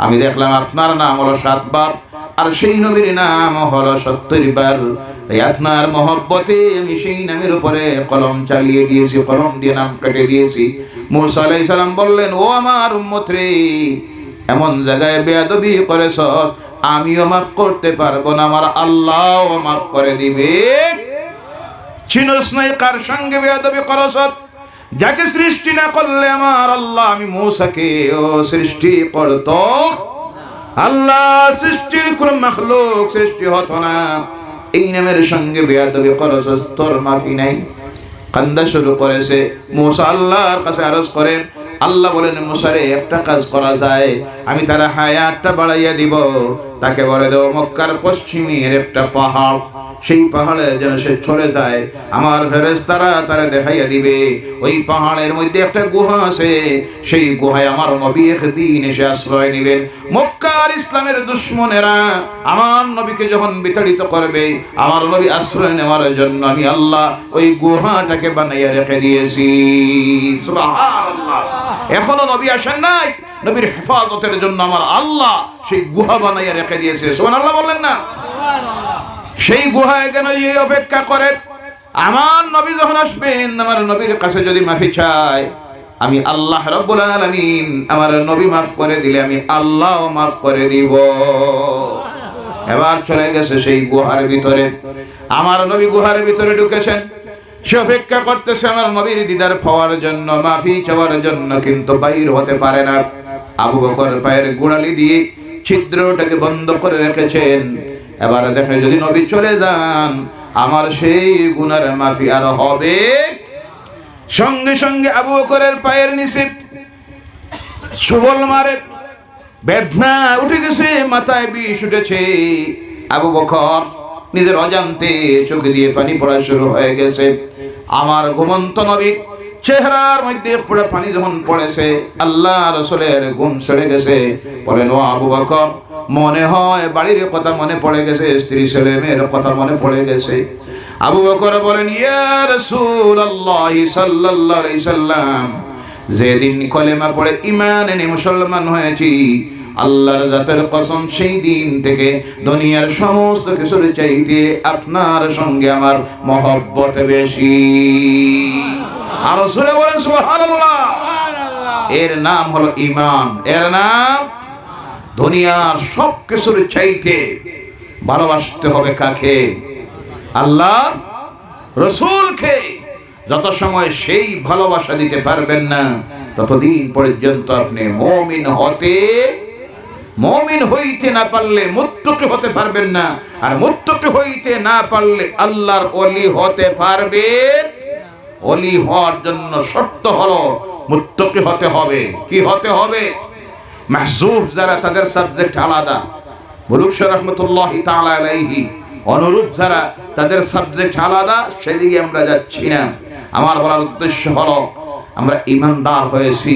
আমি দেখলাম আপনার নাম হলো 7 বার আর সেই নবীর নাম হলো 70 বার। তাই আপনার মহব্বতে আমি সেই নামের উপরে কলম চালিয়ে দিয়েছি, কলম দিয়ে নাম কেটে দিয়েছি। মূসা আলাইহিস সালাম বললেন, ও আমার উম্মত রে, এমন জায়গায় বেয়াদবি করেছস, আমিও মাফ করতে পারবো না, আমার আল্লাহও মাফ করে দিবে। চিনোস নাই কার সঙ্গে বেয়াদবি করছ? যাকে সৃষ্টি না করলে আমার আল্লাহ, আমি মূসাকে ও সৃষ্টি করত। আল্লাহ সৃষ্টির কোন মাখলুক সৃষ্টি হতো না। এই নামের সঙ্গে বেয়াদবি করছ, তোর মাফি নাই। কান্দা শুরু করেছে। মুসা আল্লাহর কাছে আরজ করে, আল্লাহ বলেন, মুসা রে, একটা কাজ করা যায়, আমি তার হায়াতটা বাড়াইয়া দিব। তাকে বলে দেও মক্কার পশ্চিমের একটা পাহাড়, সেই পাহাড়ে যেন সে চলে যায়, আমার ফেরেশতারা তারা দেখাইয়া দিবে ওই পাহাড়ের মধ্যে একটা গুহা আছে, সেই গুহায় আমার নবী একদিন এসে আশ্রয় নেবেন। মক্কার ইসলামের দুশমনেরা আমার নবীকে যখন বিতাড়িত করবে, আমার নবী আশ্রয় নেওয়ার জন্য আমি আল্লাহ ওই গুহাটাকে বানাইয়া রেখে দিয়েছি। সুবহানাল্লাহ। এখনো নবী আসেন নাই, নবীর হেফাজতের জন্য আমার আল্লাহ সেই গুহা বানাইয়া রেখে দিয়েছে। সুবহানাল্লাহ বললেন না? সেই গুহায় কেন এই অপেক্ষা করে, আমার নবী যখন আসবেন, আমার নবীর কাছে যদি মাফি চায়, আমি আল্লাহ রাব্বুল আলামিন আমার নবী মাফ করে দিলে আমি আল্লাহ মাফ করে দিব। এবার চলে গেছে সেই গুহার ভিতরে, আমার নবী গুহার ভিতরে ঢুকেছেন, সে অপেক্ষা করতেছে আমার নবীর দিদার পাওয়ার জন্য, মাফি চাওয়ার জন্য, কিন্তু বাইর হতে পারে না। আবু বকর পায়ের গোড়ালি দিয়ে ছিদ্রটাকে বন্ধ করে রেখেছেন। এবার দেখে যদি নবী চলে যান, আমার সেই গুনার মাফি আর হবে। সঙ্গে সঙ্গে আবু বকরের পায়ের নিচে সুবল মারে, বেদনা উঠে গেছে, মাথায় বিষ উঠেছে। আবু বকর নিজের অজান্তে চোখে দিয়ে পানি পড়া শুরু হয়ে গেছে। আমার ঘুমন্ত নবীর চেহারার মধ্যে পুরো পানি যখন পড়েছে, আল্লাহ রাসূলের ঘুম সরে গেছে। বলেন, ও আবু বকর, মনে হয় বাড়ির কথা মনে পড়ে গেছে, স্ত্রী ছেলে মেয়ের কথা মনে পড়ে গেছে। আবু বকর বলেন, ইয়া রাসূলুল্লাহ সাল্লাল্লাহু আলাইহি সাল্লাম, যেদিন কলেমা পড়ে ঈমান এনে মুসলমান হয়েছি, আল্লাহর জাতের কসম, সেই দিন থেকে দুনিয়ার সমস্ত কিছুর চাইতে আপনার সঙ্গে আমার মহব্বত বেশি। আর রাসূল বলেন সুবহানাল্লাহ। এর নাম হলো ঈমান, এর নাম দুনিয়ার সব কিছুর চাইতে ভালোবাসতে হবে কাকে? আল্লাহ রাসূলকে। যত সময় সেই ভালোবাসা দিতে পারবেন না, ততদিন পর্যন্ত আপনি মুমিন হইতে না পারলে মুত্তাকি হতে পারবেন না। আর মুত্তাকি হইতে না পারলে আল্লাহর ওলি হতে পারবেন। ওলি হওয়ার জন্য শর্ত হলো মুত্তাকি হতে হবে। কি হতে হবে? মাহজুফ যারা, তাদের সাবজেক্ট আলাদা। বুরুক রাহমাতুল্লাহি তাআলা আলাইহি অনুরূপ যারা, তাদের সাবজেক্ট আলাদা। সেদিকে আমরা যাচ্ছি না। আমার বলার উদ্দেশ্য হলো, আমরা ঈমানদার হয়েছি,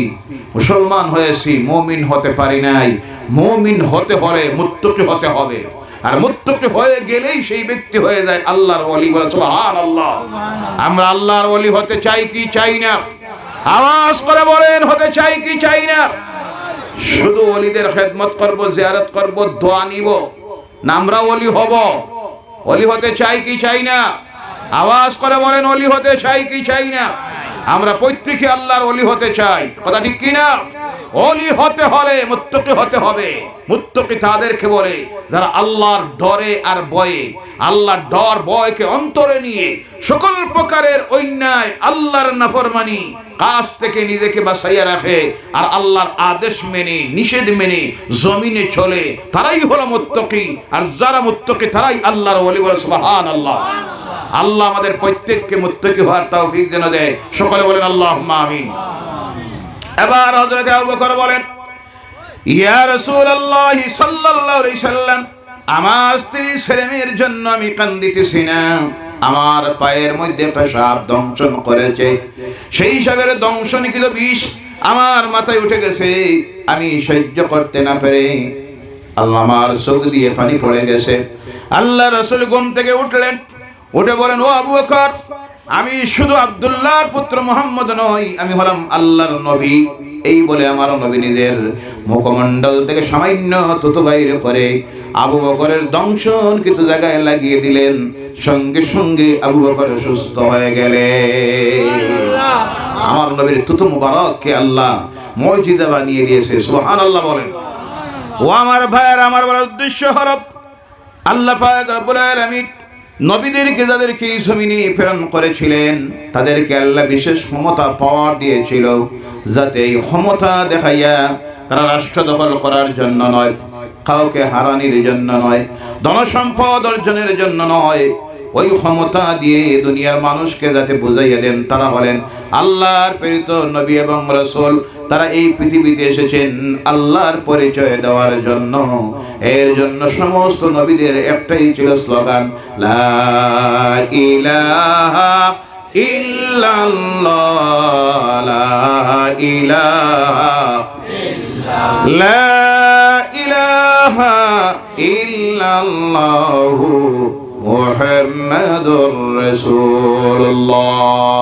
মুসলমান হয়েছি, মুমিন হতে পারি নাই। মুমিন হতে হলে মুত্তাকি হতে হবে। আর মুত্তাকি হয়ে গেলেই সেই ব্যক্তি হয়ে যায় আল্লাহর ওলি। বলে সুবহানাল্লাহ। আমরা আল্লাহর ওলি হতে চাই কি চাই না? আওয়াজ করে বলেন, হতে চাই কি চাই না? শুধু ওলিদের খেদমত করব, জিয়ারত করব, দোয়া নিব না, আমরা ওলি হব? ওলি হতে চাই কি চাই না? আওয়াজ করে বলেন, ওলি হতে চাই কি চাই না? আমরা প্রত্যেকে আল্লাহর ওলি হতে চাই। কথা ঠিক কি না? ওলি হতে হলে মুত্তাকি হতে হবে। মুত্তাকি তাদেরকে বলে যারা আল্লাহর ডরে আর ভয়ে, আল্লাহর ডর ভয়কে অন্তরে নিয়ে সকল প্রকারের অন্যায়, আল্লাহর নাফরমানি কাজ থেকে নিজেকে বাঁচাইয়া রাখে, আর আল্লাহর আদেশ মেনে, নিষেধ মেনে জমিনে চলে, তারাই হলো মুত্তাকি। আর যারা মুত্তাকি তারাই আল্লাহর ওলি। বলে সুবহানাল্লাহ। আল্লাহ আমাদের প্রত্যেককে মুত্তাকি হওয়ার তৌফিক যেন দেয়। সকলে বলেন আল্লাহুম্মা আমিন। এবার হযরত আবু বকর বলেন, ইয়া রাসূলুল্লাহ সাল্লাল্লাহু আলাইহি সাল্লাম, আমার স্ত্রী ছেলেমেয়ের জন্য আমি কান্দিতেছি না। আমার পায়ের মধ্যে একটা সাপ দংশন করেছে, সেই সাপের দংশনকৃত বিষ আমার মাথায় উঠে গেছে। আমি সহ্য করতে না পেরে আল্লাহ আমার চোখ দিয়ে পানি পড়ে গেছে। আল্লাহ রাসূল ঘুম থেকে উঠলেন, উঠে বলেন, ও আবু বকর, আমি শুধু আব্দুল্লাহর পুত্র মুহাম্মদ নই, আমি হলাম আল্লাহর নবী। এই বলে আমার নবী নিজের মুখমণ্ডল থেকে সামান্য থুতু বাইর করে আবু বকরের দংশন কিছু জায়গায় লাগিয়ে দিলেন। সঙ্গে সঙ্গে আবু বকর সুস্থ হয়ে গেলেন। আমার নবীর থুতু মুবারককে আল্লাহ মুজিজা বানিয়ে দিয়েছে। সুবহানাল্লাহ বলেন। ও আমার ভাইয়ের, আমার বলার উদ্দেশ্য হলো, আল্লাহ পাক রব্বুল আলামিন নবীদেরকে যাদেরকে জমিনে প্রেরণ করেছিলেন, তাদেরকে আল্লাহ বিশেষ ক্ষমতা পাওয়ার দিয়েছিল, যাতে এই ক্ষমতা দেখাইয়া তারা রাষ্ট্র দখল করার জন্য নয়, কাউকে হারানির জন্য নয়, ধনসম্পদ অর্জনের জন্য নয়, ওই ক্ষমতা দিয়ে দুনিয়ার মানুষকে যাতে বুঝাইয়া দেন তারা হলেন আল্লাহর প্রেরিত নবী এবং রাসূল। তারা এই পৃথিবীতে এসেছেন আল্লাহর পরিচয় দেওয়ার জন্য। এর জন্য সমস্ত নবীদের একটাই ছিল স্লোগান, লা ইলাহা ইল্লাল্লাহ, লা ইলাহা লা ইলাহা ইল্লাল্লাহু মুহাম্মাদুর রাসূলুল্লাহ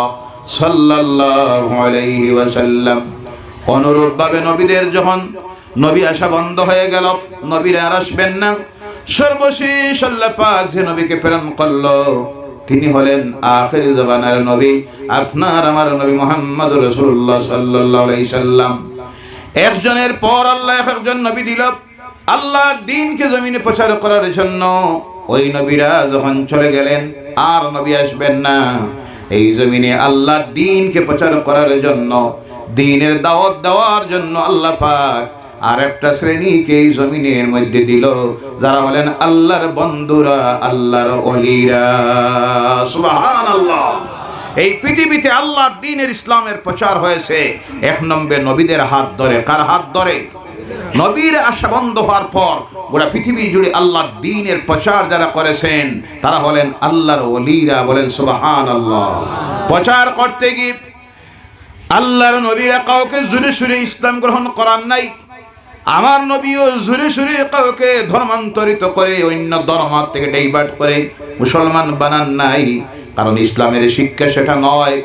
সাল্লাল্লাহু আলাইহি ওয়াসাল্লাম। অনুরূপভাবে নবীদের যখন নবী আসা বন্ধ হয়ে গেল, নবীরা আর আসবেন না, সর্বশেষ আল্লাহ পাক যে নবীকে প্রেরণ করলো তিনি হলেন আখির জামানার নবী, আপনার আমার নবী মুহাম্মদুর রাসূলুল্লাহ সাল্লাল্লাহু আলাইহি সাল্লাম। একজনের পর আল্লাহ একজন নবী দিল আল্লাহর দ্বীনকে জমিনে প্রচার করার জন্য। ওই নবীরা যখন চলে গেলেন আর নবী আসবেন না। এই জমিনে আল্লাহর দ্বীনকে প্রচার করার জন্য, দ্বীনের দাওয়াত দেওয়ার জন্য আল্লাহ পাক আর একটা শ্রেণীকে এই জমিনের মধ্যে দিল, যারা হলেন আল্লাহর বন্ধুরা, আল্লাহর ওলিরা। সুবহানাল্লাহ। এই পৃথিবীতে আল্লাহর দ্বীনের ইসলামের প্রচার হয়েছে এক নম্বরে নবীদের হাত ধরে। কার হাত ধরে? নবীর আসা বন্ধ হওয়ার পর গোটা পৃথিবী জুড়ে আল্লাহর দ্বীনের প্রচার যারা করেছেন তারা হলেন আল্লাহর ওলিরা। বলেন সুবহানাল্লাহ। প্রচার করতে গিয়ে আল্লাহর নবীরা কাউকে জোরে সুরে ইসলাম গ্রহণ করার নাই। আমার নবীও জোরে সুরে কাউকে ধর্মান্তরিত করে অন্য ধর্ম থেকে ডাইভার্ট করে মুসলমান বানান নাই, কারণ ইসলামের শিক্ষা সেটা নয়।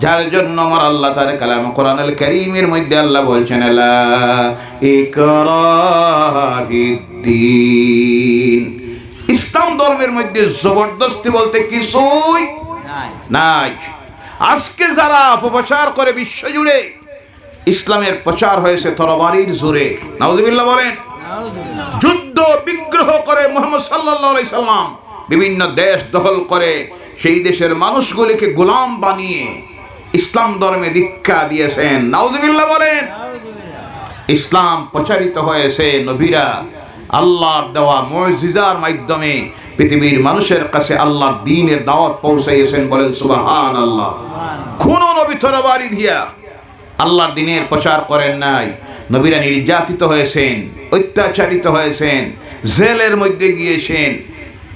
যার জন্য আমার আল্লাহ তার কালাম কোরআনুল কারীমের মধ্যে আল্লাহ বলছেন, লা ইকরাহা ফিদ্দীন। ইসলাম ধর্মের মধ্যে জবরদস্তি বলতে কিছুই নাই। আজকে যারা অপপ্রচার করে বিশ্ব জুড়ে, ইসলামের প্রচার হয়েছে তরবারির জোরে। নাউযুবিল্লাহ বলেন। যুদ্ধ বিগ্রহ করে মুহাম্মদ সাল্লাল্লাহু আলাইহি সাল্লাম বিভিন্ন দেশ দখল করে সেই দেশের মানুষগুলিকে গোলাম বানিয়ে ইসলাম ধর্মে দীক্ষা দিয়েছেন। নাউযুবিল্লাহ বলেন। ইসলাম প্রচারিত হয়েছে নবীরা আল্লাহর দেওয়া মুজিজার মাধ্যমে পৃথিবীর মানুষের কাছে আল্লাহর দ্বীনের দাওয়াত পৌঁছাইয়েছেন। বলেন সুবহানাল্লাহ। কোন নবী তরবারি দিয়া আল্লাহর দ্বীনের প্রচার করেন নাই। নবীরা নির্যাতিত হয়েছেন, অত্যাচারিত হয়েছেন, জেলের মধ্যে গিয়েছেন,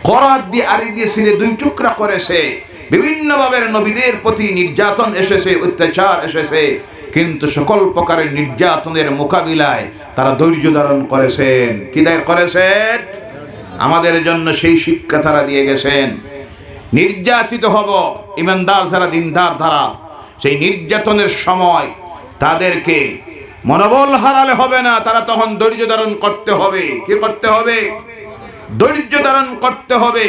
করাত দিয়ে আড়ি দিয়ে ছিঁড়ে দুই টুকরা করেছে। বিভিন্নভাবে নবীদের প্রতি নির্যাতন এসেছে, অত্যাচার এসেছে, কিন্তু সকল প্রকারের নির্যাতনের মোকাবিলায় তারা ধৈর্য ধারণ করেছেন। কি করেছেন? আমাদের জন্য সেই শিক্ষা তারা দিয়ে গেছেন। নির্যাতিত হব ইমানদার যারা, দিনদার ধারা, সেই নির্যাতনের সময় তাদেরকে মনোবল হারালে হবে না, তারা তখন ধৈর্য ধারণ করতে হবে। কি করতে হবে? ধৈর্য ধারণ করতে হবে।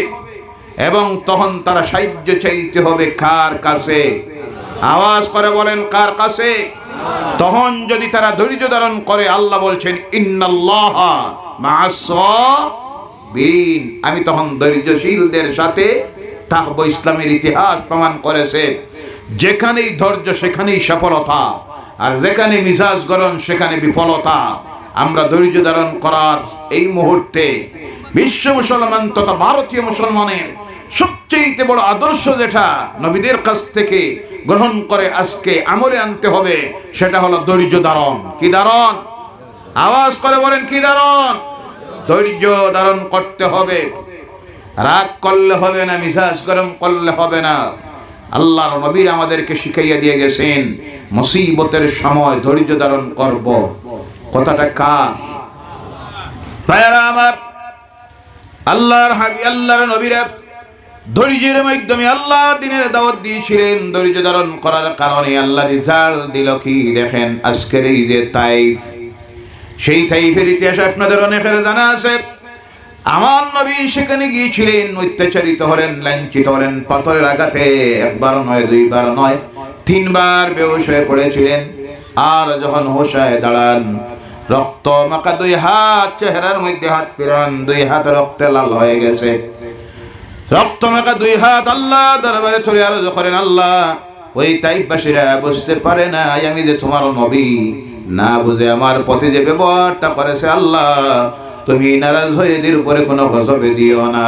এবং তখন তারা সাহায্য চাইতে হবে কার কাছে? আওয়াজ করে বলেন, কার কাছে? তখন যদি তারা ধৈর্য ধারণ করে, আল্লাহ বলছেন ইন্নাল্লাহা মা'আস সাবিরিন, আমি তখন ধৈর্যশীলদের সাথে থাকবো। ইসলামের ইতিহাস প্রমাণ করেছে যেখানেই ধৈর্য সেখানেই সফলতা, আর যেখানে মিজাজ গরম সেখানে বিফলতা। আমরা ধৈর্য ধারণ করার এই মুহূর্তে বিশ্ব মুসলমান তথা ভারতীয় মুসলমানের সবচেয়ে বড় আদর্শ যেটা নবীদের কাছ থেকে গ্রহণ করে আজকে আমলে আনতে হবে, সেটা হলো ধৈর্য ধারণ। কি ধারণ? আওয়াজ করে বলেন, কি ধারণ? ধৈর্য ধারণ করতে হবে। রাগ করলে হবে না, মিজাজ গরম করলে হবে না। আল্লাহর নবীর আমাদেরকে শিখাইয়া দিয়ে গেছেন মুসিবতের সময় ধৈর্য ধারণ করব। কথাটা কার? ভাইরা আমার, আল্লাহর হাবিব আল্লাহর নবীরা ধৈর্যের মাধ্যমে আল্লাহর দ্বীনের দাওয়াত দিয়েছিলেন। ধৈর্য ধারণ করার কারণে আল্লাহ রিজাল্ট দিল কি? দেখেন আজকের এই যে তাইফ, সেই তাইফের ইতিহাস আপনাদের অনেকের জানা আছে। আমার নবী সেখানে গিয়েছিলেন, অত্যাচারিত হলেন, লাঞ্ছিত হলেন, পাথরের আঘাতে একবার নয়, দুইবার নয়, তিনবার বেহুশ হয়ে পড়েছিলেন। আর যখন হোশায় দাঁড়ান, রক্ত মাখা দুই হাত, চেহারার মধ্যে হাত পিরান, দুই হাত রক্তে লাল হয়ে গেছে। রক্ত মাখা দুই হাত আল্লাহ দরবারে চলে আরজ করেন, আল্লাহ ওই তাইফবাসীরা বুঝতে পারে না আমি যে তোমার নবী, না বুঝে আমার প্রতি যে ব্যবহারটা করেছে, আল্লাহ তুমি নারাজ হয়ে এদের উপরে কোনো গজবে দিও না।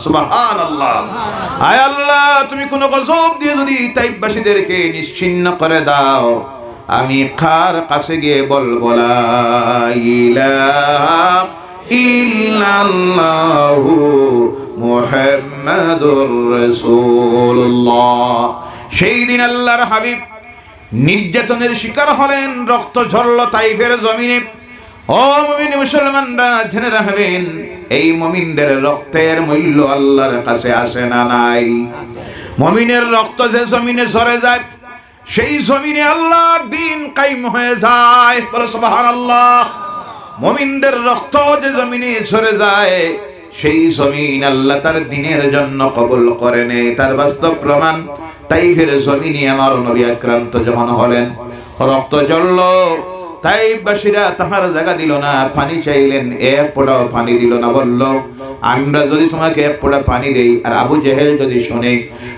সুবহানাল্লাহ। আয় আল্লাহ, তুমি কোনো গজব দিয়ে যদি তাইফবাসীদেরকে নিশ্চিহ্ন করে দাও, আমি কার কাছে গিয়ে বলবো লা ইলাহা ইল্লাল্লাহু মুহাম্মাদুর রাসূলুল্লাহ। সেই দিন আল্লাহর হাবিব নির্যাতনের শিকার হলেন, রক্ত ঝরল তাইফের জমিনে। ও মুমিন মুসলমানরা, জেনে রাখবেন এই মুমিনদের রক্তের মূল্য আল্লাহর কাছে আসে না নাই। মুমিনের রক্ত যে জমিনে ঝরে যায়, সেই জমিনে আল্লাহর দ্বীন কায়েম হয়ে যায়। বলো সুবহানাল্লাহ। মুমিনদের রক্ত যে জমিনে ঝরে যায়, সেই জমিন আল্লাহ তার দ্বীনের জন্য কবুল করে নেয়। তার বাস্তব প্রমাণ তাইফের জমিনে আমার নবী আক্রান্ত যখন হলেন, রক্ত ঝরল, তাইফবাসীরা তাহার জায়গা দিল না, পানি চাইলেন, এক ফোঁটাও পানি দিল না। বলল, আমরা যদি তোমাকে এক ফোঁটা পানি দেই আর আবু জেহেল যদি শুনে,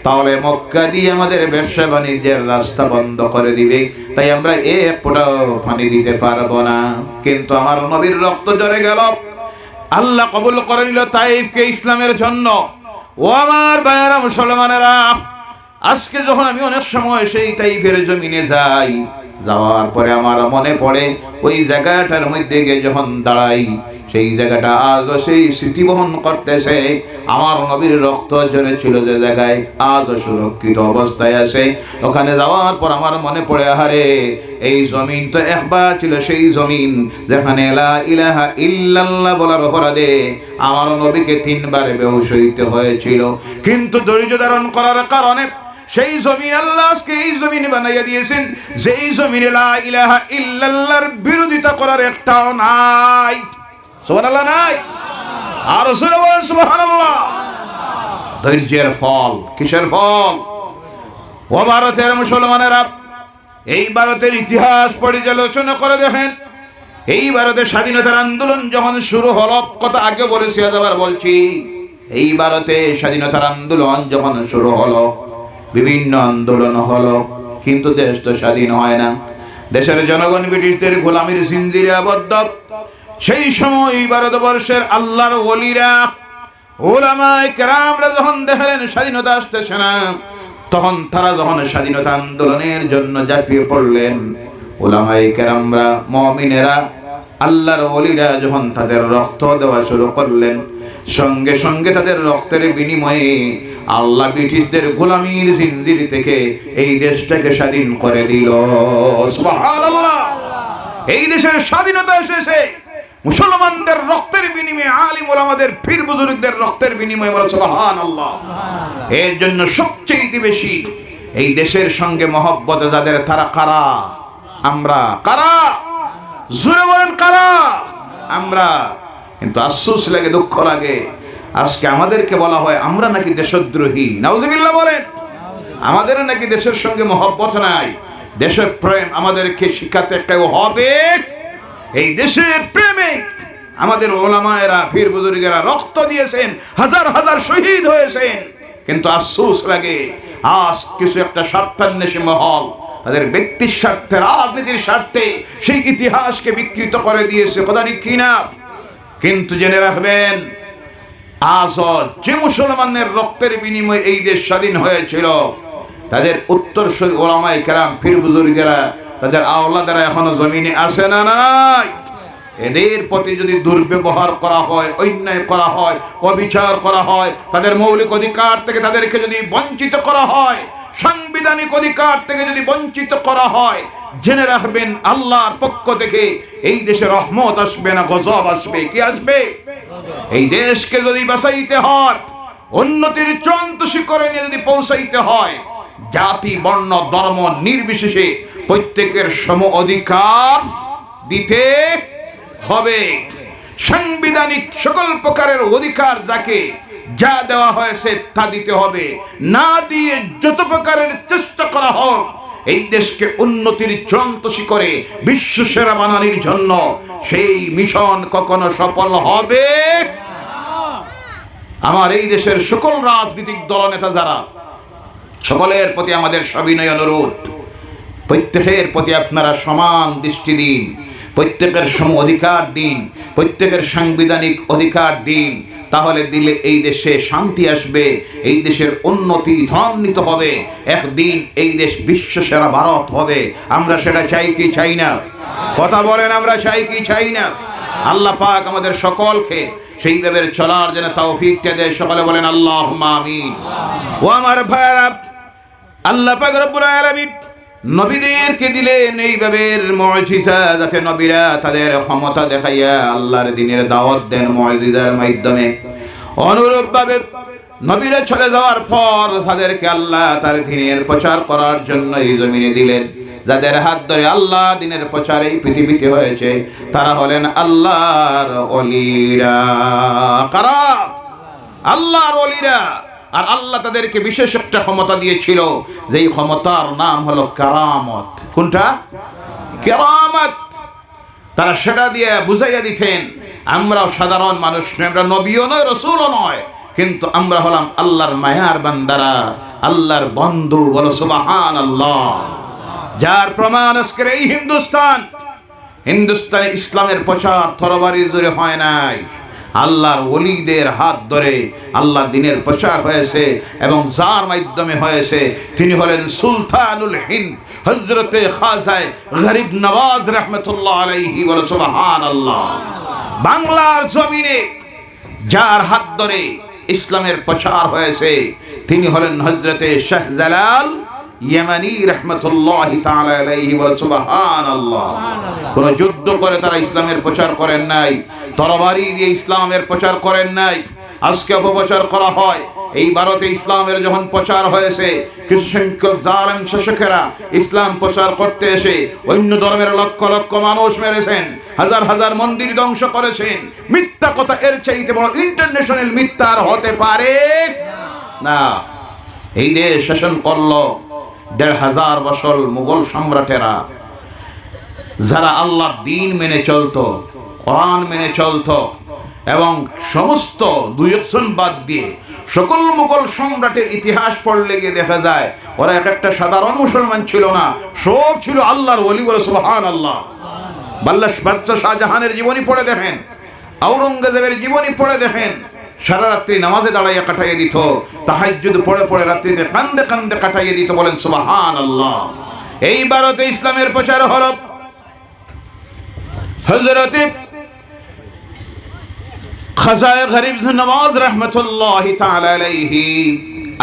তাহলে মক্কা দিয়ে আমাদের ব্যবসা বাণিজ্যের রাস্তা বন্ধ করে দিবে, তাই আমরা এক ফোঁটাও পানি দিতে পারবো না। কিন্তু আমার নবীর রক্ত ঝরে গেল, আল্লাহ কবুল করে নিল তাইফকে ইসলামের জন্য। ও আমার ভাইয়েরা মুসলমানেরা, আজকে যখন আমি অনেক সময় সেই তাইফের জমিনে যাই, যাওয়ার পরে আমার মনে পড়ে ওই জায়গাটার মধ্যে গিয়ে যখন দাঁড়াই, সেই জায়গাটা আজও সেই স্মৃতি বহন করতেছে। আমার নবীর রক্ত ঝরেছিল যে জায়গায়, আজও সুরক্ষিত অবস্থায় আছে। ওখানে যাওয়ার পর আমার মনে পড়ে, আহারে এই জমিন তো একবার ছিল সেই জমিন যেখানে লা ইলাহা ইল্লাল্লাহ বলার অপরাধে আমার নবীকে 3 বার বেহুশ হইতে হয়েছিল। কিন্তু ধৈর্য ধারণ করার কারণে সেই জমিন আল্লাহ আজকে এই জমিন বানাইয়া দিয়েছেন, যেই জমিনে লা ইলাহা ইল্লাল্লাহর বিরোধিতা করার একটাও নাই। সুবহানাল্লাহ নাই? আর রাসূল বলেন সুবহানাল্লাহ। ধৈর্যের ফল, কিসের ফল? ও ভারতের মুসলমানেরা, এই ভারতের ইতিহাস পর্যালোচনা করে দেখেন। এই ভারতের স্বাধীনতার আন্দোলন যখন শুরু হলো, কথা আগে বলেছি, আবার বলছি, এই ভারতে স্বাধীনতার আন্দোলন যখন শুরু হলো, বিভিন্ন আন্দোলন হলো, কিন্তু দেশ তো স্বাধীন হয় না। দেশের জনগণ ব্রিটিশদের গোলামির জিঞ্জিরে আবদ্ধ। সেই সময় ভারতবর্ষের আল্লাহর ওলিরা, উলামায়ে কেরামরা যখন দেখলেন স্বাধীনতা আসতেছে না, তখন তারা যখন স্বাধীনতা আন্দোলনের জন্য ঝাঁপিয়ে পড়লেন, উলামায়ে কেরামরা, মুমিনেরা, আল্লাহর ওলিরা যখন তাদের রক্ত দেওয়া শুরু করলেন, সঙ্গে সঙ্গে তাদের রক্তের বিনিময়ে আল্লাহ ব্রিটিশদের গোলামির জিঞ্জির থেকে এই দেশটাকে স্বাধীন করে দিল। সুবহানাল্লাহ। এই দেশের স্বাধীনতা এসেছে মুসলমানদের রক্তের বিনিময়ে, আলিম ওলামাদের পীর বুজুর্গদের রক্তের বিনিময়ে। বলো সুবহানাল্লাহ। এর জন্য সবচেয়ে বেশি এই দেশের সঙ্গে মহব্বত যাদের, তারা কারা? আমরা। কারা? জোরে বলেন, কারা? আমরা। কিন্তু আফসোস লাগে, দুঃখ লাগে, আজকে আমাদেরকে বলা হয় আমরা নাকি দেশদ্রোহী। নাউজুবিল্লাহ বলেন। আমাদের নাকি দেশের সঙ্গে মহব্বত নাই, দেশের প্রেম আমাদেরকে শিখাতে কেউ হবে। এই দেশের প্রেমে আমাদের ওলামায়েরা, পীর বুজুর্গেরা রক্ত দিয়েছেন, হাজার হাজার শহীদ হয়েছেন। কিন্তু আফসোস লাগে, আজ কিছু একটা স্বার্থান্বেষী মহল তাদের ব্যক্তির স্বার্থে, রাজনীতির স্বার্থে সেই ইতিহাসকে বিকৃত করে দিয়েছে। কথা ঠিক কিনা? কিন্তু জেনে রাখবেন, আজ যে মুসলমানের রক্তের বিনিময়ে এই দেশ স্বাধীন হয়েছিল, তাদের উত্তরসূরি ওলামায়ে কেরাম, পীর বুজুর্গেরা, তাদের আওলাদেরা এখনো জমিনে আছে না নাই? এদের প্রতি যদি দুর্ব্যবহার করা হয়, অন্যায় করা হয়, অবিচার করা হয়, তাদের মৌলিক অধিকার থেকে তাদেরকে যদি বঞ্চিত করা হয়, সাংবিধানিক অধিকার থেকে যদি বঞ্চিত করা হয়, জেনে রাখবেন আল্লাহর পক্ষ থেকে এই দেশে রহমত আসবে না, গজব আসবে। কি আসবে? এই দেশকে যদি বাঁচাইতে হয়, উন্নতির চূড়ান্ত শিখরে নিয়ে যদি পৌঁছাইতে হয়, জাতি, বর্ণ, ধর্ম নির্বিশেষে প্রত্যেকের সম অধিকার দিতে হবে। সাংবিধানিক সকল প্রকারের অধিকার যাকে যা দেওয়া হয়েছে তা দিতে হবে। না দিয়ে যত প্রকারের চেষ্টা করা হোক এই দেশকে উন্নতির চূড়ান্ত শিখরে বিশ্বসেরা বানানোর জন্য, সেই মিশন কখনো সফল হবে। আমার এই দেশের সকল রাজনৈতিক দলনেতা যারা, সকলের প্রতি আমাদের সবিনয় অনুরোধ, প্রত্যেকের প্রতি আপনারা সমান দৃষ্টি দিন। প্রত্যেকের সম অধিকার দিন, প্রত্যেকের সাংবিধানিক অধিকার দিন। তাহলে দিলে এই দেশে শান্তি আসবে, এই দেশের উন্নতি ত্বরান্বিত হবে, একদিন এই দেশ বিশ্বসেরা ভারত হবে। আমরা সেটা চাই কি চাই না? কথা বলেন, আমরা চাই কি চাই না? আল্লাহ পাক আমাদের সকলকে সেইভাবে চলার জন্য তৌফিকটা দেয়। সকলে বলেন আল্লাহুম্মা আমিন। ও আমার ভাইরা, আল্লাহ পাক রব্বুল আলামিন নবীদেরকে দিলেন এইভাবে মুজিজা, যাতে নবীরা তাদের ক্ষমতা দেখাইয়া আল্লাহর দ্বীনের দাওয়াত দেন মুজিজার মাধ্যমে। অনুরূপভাবে নবীরা চলে যাওয়ার পর তাদেরকে আল্লাহ তার দ্বীনের প্রচার করার জন্য এই জমিনে দিলেন। যাদের হাত ধরে আল্লাহ দ্বীনের প্রচার এই পৃথিবীতে হয়েছে তারা হলেন আল্লাহর ওলিরা। কারা? আল্লাহর ওলিরা। আর আল্লাহ তাদেরকে বিশেষ একটা ক্ষমতা দিয়েছিল, যেই ক্ষমতার নাম হলো কারামত। কোনটা? কারামত। তারা সেটা দিয়ে বুঝাইয়া দিতেন আমরা সাধারণ মানুষ নয়, আমরা নবীও নয়, রাসূলও নয়, কিন্তু আমরা হলাম আল্লাহর মায়ার বান্দারা, আল্লাহর বন্ধু। বলো সুবহানাল্লাহ। যার প্রমাণ আজকের এই হিন্দুস্তানে ইসলামের প্রচার তরবারি জোরে হয় নাই, আল্লাহর ওলিদের হাত ধরে আল্লাহর দ্বীনের প্রচার হয়েছে। এবং যার মাধ্যমে হয়েছে তিনি হলেন সুলতানুল হিন্দ হযরতে খাজা গরিব নওয়াজ রাহমাতুল্লাহ আলাইহি। বলো সুবহানাল্লাহ। বাংলার জমিনে যার হাত ধরে ইসলামের প্রচার হয়েছে তিনি হলেন হযরতে শাহজালাল ইয়ামানি রাহমাতুল্লাহি তাআলা আলাইহি। বলো সুবহানাল্লাহ। কোন যুদ্ধ করে তারা ইসলামের প্রচার করেন নাই, তরবারি দিয়ে ইসলামের প্রচার করেন নাই। আজকে অপপ্রচার করা হয়। এই ভারতে ইসলামের যখন প্রচার হয়েছে, কিছু সংখ্যক জালেম শাসকেরা ইসলাম প্রচার করতে এসে অন্য ধর্মের লক্ষ লক্ষ মানুষ মেরেছেন, হাজার হাজার মন্দির ধ্বংস করেছেন। মিথ্যা কথা এর চাইতে বড় ইন্টারন্যাশনাল মিথ্যা আর হতে পারে না। এই দেশ শাসন করলো ১৫০০ বছর মুঘল সম্রাটেরা, যারা আল্লাহর দ্বীন মেনে চলতো, কোরআন মেনে চলতো, এবং সমস্ত দুই অপশন বাদ দিয়ে সকল মুঘল সম্রাটের ইতিহাস পড়লে গিয়ে দেখা যায় ওরা এক একটা সাধারণ মুসলমান ছিল না, সব ছিল আল্লাহর ওলি। বলে সুবহানাল্লাহ। বাদশাহ শাহজাহানের জীবনী পড়ে দেখেন, আওরঙ্গজেবের জীবনী পড়ে দেখেন, সারা রাত্রি নামাজে দাঁড়াইয়া কাটাইয়ে দিত, তাহাজ্জুদ পড়ে পড়ে রাত্রিতে কান্দে কান্দে কাটাইয়ে দিত। বলেন সুবহানাল্লাহ। এই ভারতে ইসলামের প্রচার হলো হযরতে খাজা গরিব নওয়াজ রাহমাতুল্লাহি তাআলা আলাইহি।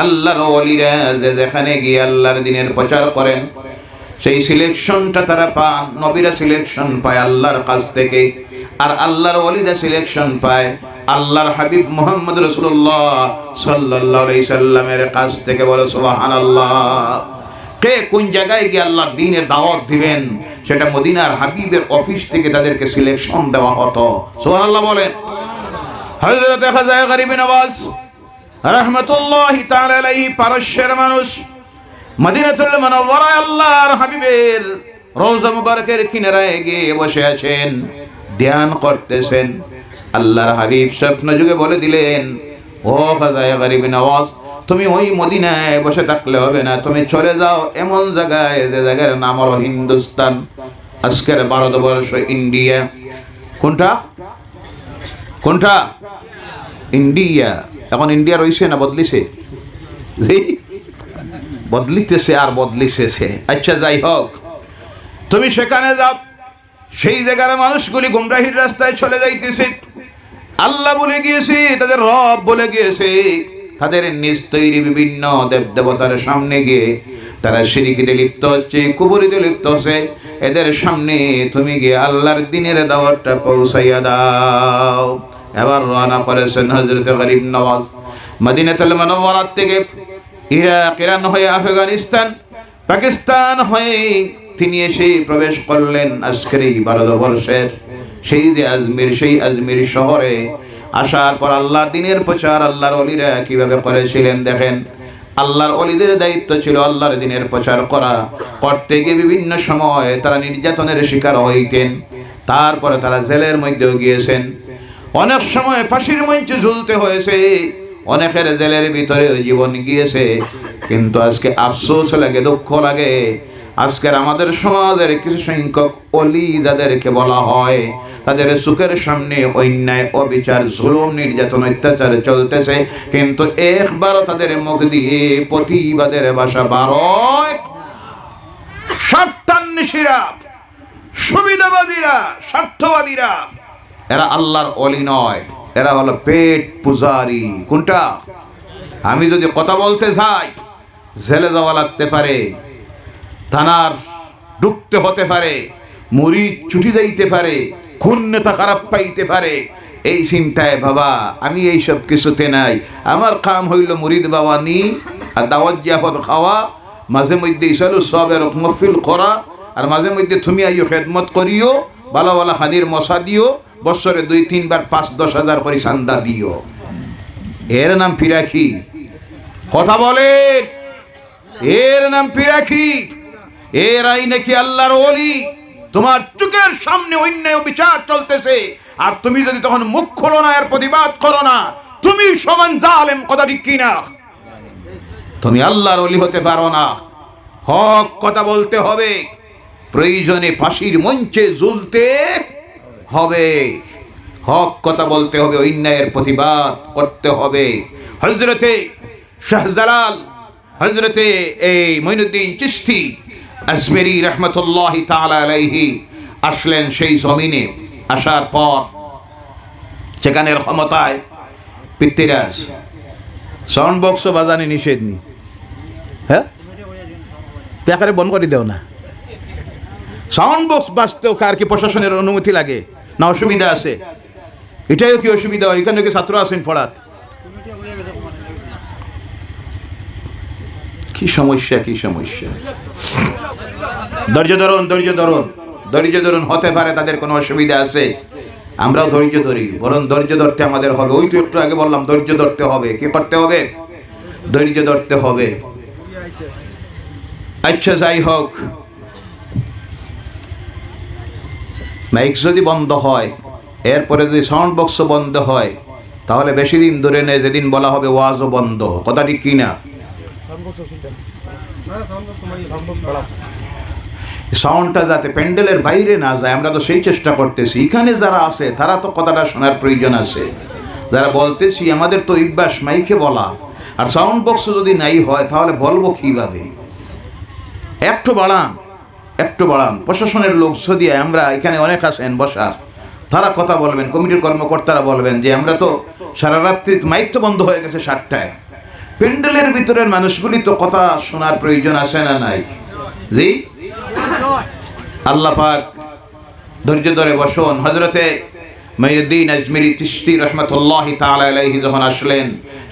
আল্লাহর ওলিরা যেখানে গিয়ে আল্লাহর দ্বীনের প্রচার করেন সেই সিলেকশনটা তারা পান। নবীরা সিলেকশন পায় আল্লাহর কাছ থেকে, আর আল্লাহর ওলিরা সিলেকশন পায় আল্লাহর হাবিব মুহাম্মদ রাসূলুল্লাহ সাল্লাল্লাহু আলাইহি সাল্লামের কাছ থেকে। বলো সুবহানাল্লাহ। কে কোন জায়গায় গিয়ে আল্লাহর দ্বীনের দাওয়াত দিবেন সেটা মদিনার হাবিবের অফিস থেকে তাদেরকে সিলেকশন দেওয়া হতো। সুবহানাল্লাহ বলেন। হযরত খাজা গরিব নওয়াজ রাহমাতুল্লাহি তাআলা আলাইহি পারস্যের মানুষ, মদিনাতুল মুনাওয়ারায় আল্লাহর হাবিবের রওজা মুবারকের কিনারায় গিয়ে বসে আছেন, ধ্যান করতেছেন। আল্লাহর হাবিব স্বপ্ন যুগে বলে দিলেন, ও খাজা গরিব নওয়াজ, তুমি ওই মদিনায় বসে থাকলে হবে না, তুমি চলে যাও এমন জায়গায় যে জায়গার নাম হলো হিন্দুস্তান, আজকের ভারতবর্ষ, ইন্ডিয়া। কোনটা? কোনটা? ইন্ডিয়া। এখন ইন্ডিয়া রয়েছে না বদলিছে? জি, বদলিতেছে আর বদলিতেছে। আচ্ছা, যাই হোক, তুমি সেখানে যাও। সেই জায়গার মানুষগুলি গুমরাহির রাস্তায় চলে যাইতেছে। আল্লাহ বলে গিয়েছে, তাদের রব বলে গিয়েছে, তাদের নিজ তৈরি বিভিন্ন দেবদেবতার সামনে গিয়ে তারা শিরকিতে লিপ্ত হচ্ছে, কুফরিতে লিপ্ত হচ্ছে। এদের সামনে তুমি গিয়ে আল্লাহর দ্বীনের দাওয়াতটা পৌঁছাইয়া দাও। এবার রওনা করেছেন হযরত গরিব নওয়াজ মদিনাতুল মুনাওয়ারা থেকে ইরাক, ইরান হয়ে আফগানিস্তান, পাকিস্তান হয়ে তিনি এসে প্রবেশ করলেন আজকের এই ভারতবর্ষের সেই যে আজমির, সেই আজমির শহরে। আসার পর আল্লাহর দ্বীনের প্রচার আল্লাহর ওলিরা কিভাবে করেছিলেন দেখেন। আল্লাহর ওলিদের দায়িত্ব ছিল আল্লাহর দ্বীনের প্রচার করা। করতে গিয়ে বিভিন্ন সময় তারা নির্যাতনের শিকার হইতেন, তারপরে তারা জেলের মধ্যেও গিয়েছেন, অনেক সময় ফাঁসির মঞ্চে ঝুলতে হয়েছে, অনেকের জেলের ভিতরে জীবন গিয়েছে। কিন্তু আজকে আফসোস লাগে, দুঃখ লাগে, আজকের আমাদের সমাজের কিছু সংখ্যক অলি যাদেরকে বলা হয়, তাদের চোখের সামনে অন্যায়, অবিচার, জুলুম, নির্যাতন, অত্যাচার চলতেছে, কিন্তু একবারও তাদের মুখ দিয়ে প্রতিবাদের ভাষা বারয়। স্বার্থান্বেষীরা, সুবিধাবাদীরা, স্বার্থবাদীরা, এরা আল্লাহর অলি নয়, এরা হলো পেট পূজারি। কোনটা? আমি যদি কথা বলতে যাই জেলে যাওয়া লাগতে পারে, থানার ঢুকতে হতে পারে, মুরিদ ছুটি যাইতে পারে, খুন নেতা খারাপ পাইতে পারে, এই চিন্তায় বাবা আমি এইসব কিছুতে নাই। আমার কাম হইল মুরিদ বাবা নি আর দাওয়াত জিয়াফত খাওয়া, মাঝে মধ্যে ইসালু সবের মফিল করা, আর মাঝে মধ্যে তুমি আইও খেদমত করিও, ভালো ভালো হাদির মশা দিও, বছরে 2-3 বার 5-10 হাজার করে চান্দা দিও। এর নাম পিরাকি? কথা বলে, এর নাম পিরাকি? এরাই নাকি আল্লাহর ওলি? তোমার চোখের সামনে অন্যায় বিচার চলতেছে, আর তুমি যদি তখন মুখ খোলো না, এর প্রতিবাদ করো না, তুমি সমান জালেম। কথা ঠিক কিনা? তুমি আল্লাহর ওলি হতে পারো না। হক কথা বলতে হবে, প্রয়োজনে ফাঁসির মঞ্চে ঝুলতে হবে, হক কথা বলতে হবে, অন্যায়ের প্রতিবাদ করতে হবে। হযরতে শাহজালাল, হযরতে এই মঈনুদ্দিন চিশতি আজমেরি রহমতুল্লাহি তাআলা আলাইহি আসলেন সেই জমিনে। আসার পর সেখানের ক্ষমতায় পিতৃরাজ। সাউন্ড বক্স বাজানে নিষেধ নি, হ্যাঁ পেকারে বন্ধ করে দেও না। সাউন্ড বক্স বাজতেও কার কি প্রশাসনের অনুমতি লাগে না? অসুবিধা আছে? এটাইও কি অসুবিধা হয়? এখানে কি ছাত্র আছেন পড়াত? কি সমস্যা, কি সমস্যা! ধৈর্য ধরুন, ধৈর্য ধরুন, ধৈর্য ধরুন। হতে পারে তাদের কোনো অসুবিধা আছে, আমরাও ধৈর্য ধরি, বরং ধৈর্য ধরতে আমাদের হবে। ওই তো একটু আগে বললাম ধৈর্য ধরতে হবে। কি করতে হবে? ধৈর্য ধরতে হবে। আচ্ছা যাই হোক, মাইক যদি বন্ধ হয়, এরপরে যদি সাউন্ড বক্স বন্ধ হয়, তাহলে বেশি দিন ধরে নেই যেদিন বলা হবে ওয়াজও বন্ধ। কথা ঠিক কিনা? সাউন্ডটা যাতে প্যান্ডেলের বাইরে না যায়, আমরা তো সেই চেষ্টা করতেছি। এখানে যারা আছে তারা তো কথাটা শোনার প্রয়োজন আছে। যারা বলতেছি আমাদের তো অভ্যাস মাইকে বলা, আর সাউন্ড বক্স যদি নাই হয় তাহলে বলবো কিভাবে? একটু বাড়ান, একটু বাড়ান। প্রশাসনের লোক যদি, আমরা এখানে অনেক আছেন বসার, তারা কথা বলবেন, কমিটির কর্মকর্তারা বলবেন যে আমরা তো সারা রাত্রি মাইক তো বন্ধ হয়ে গেছে 7টায়, প্যান্ডেলের ভিতরের মানুষগুলি তো কথা শোনার প্রয়োজন আছে না নাই? জি, আল্লাহ পাক ধৈর্য ধরে বসুন। হযরতে মঈনুদ্দিন আজমেরি চিশতি রহমতুল্লাহি তাআলা আলাইহি যখন আসলেন,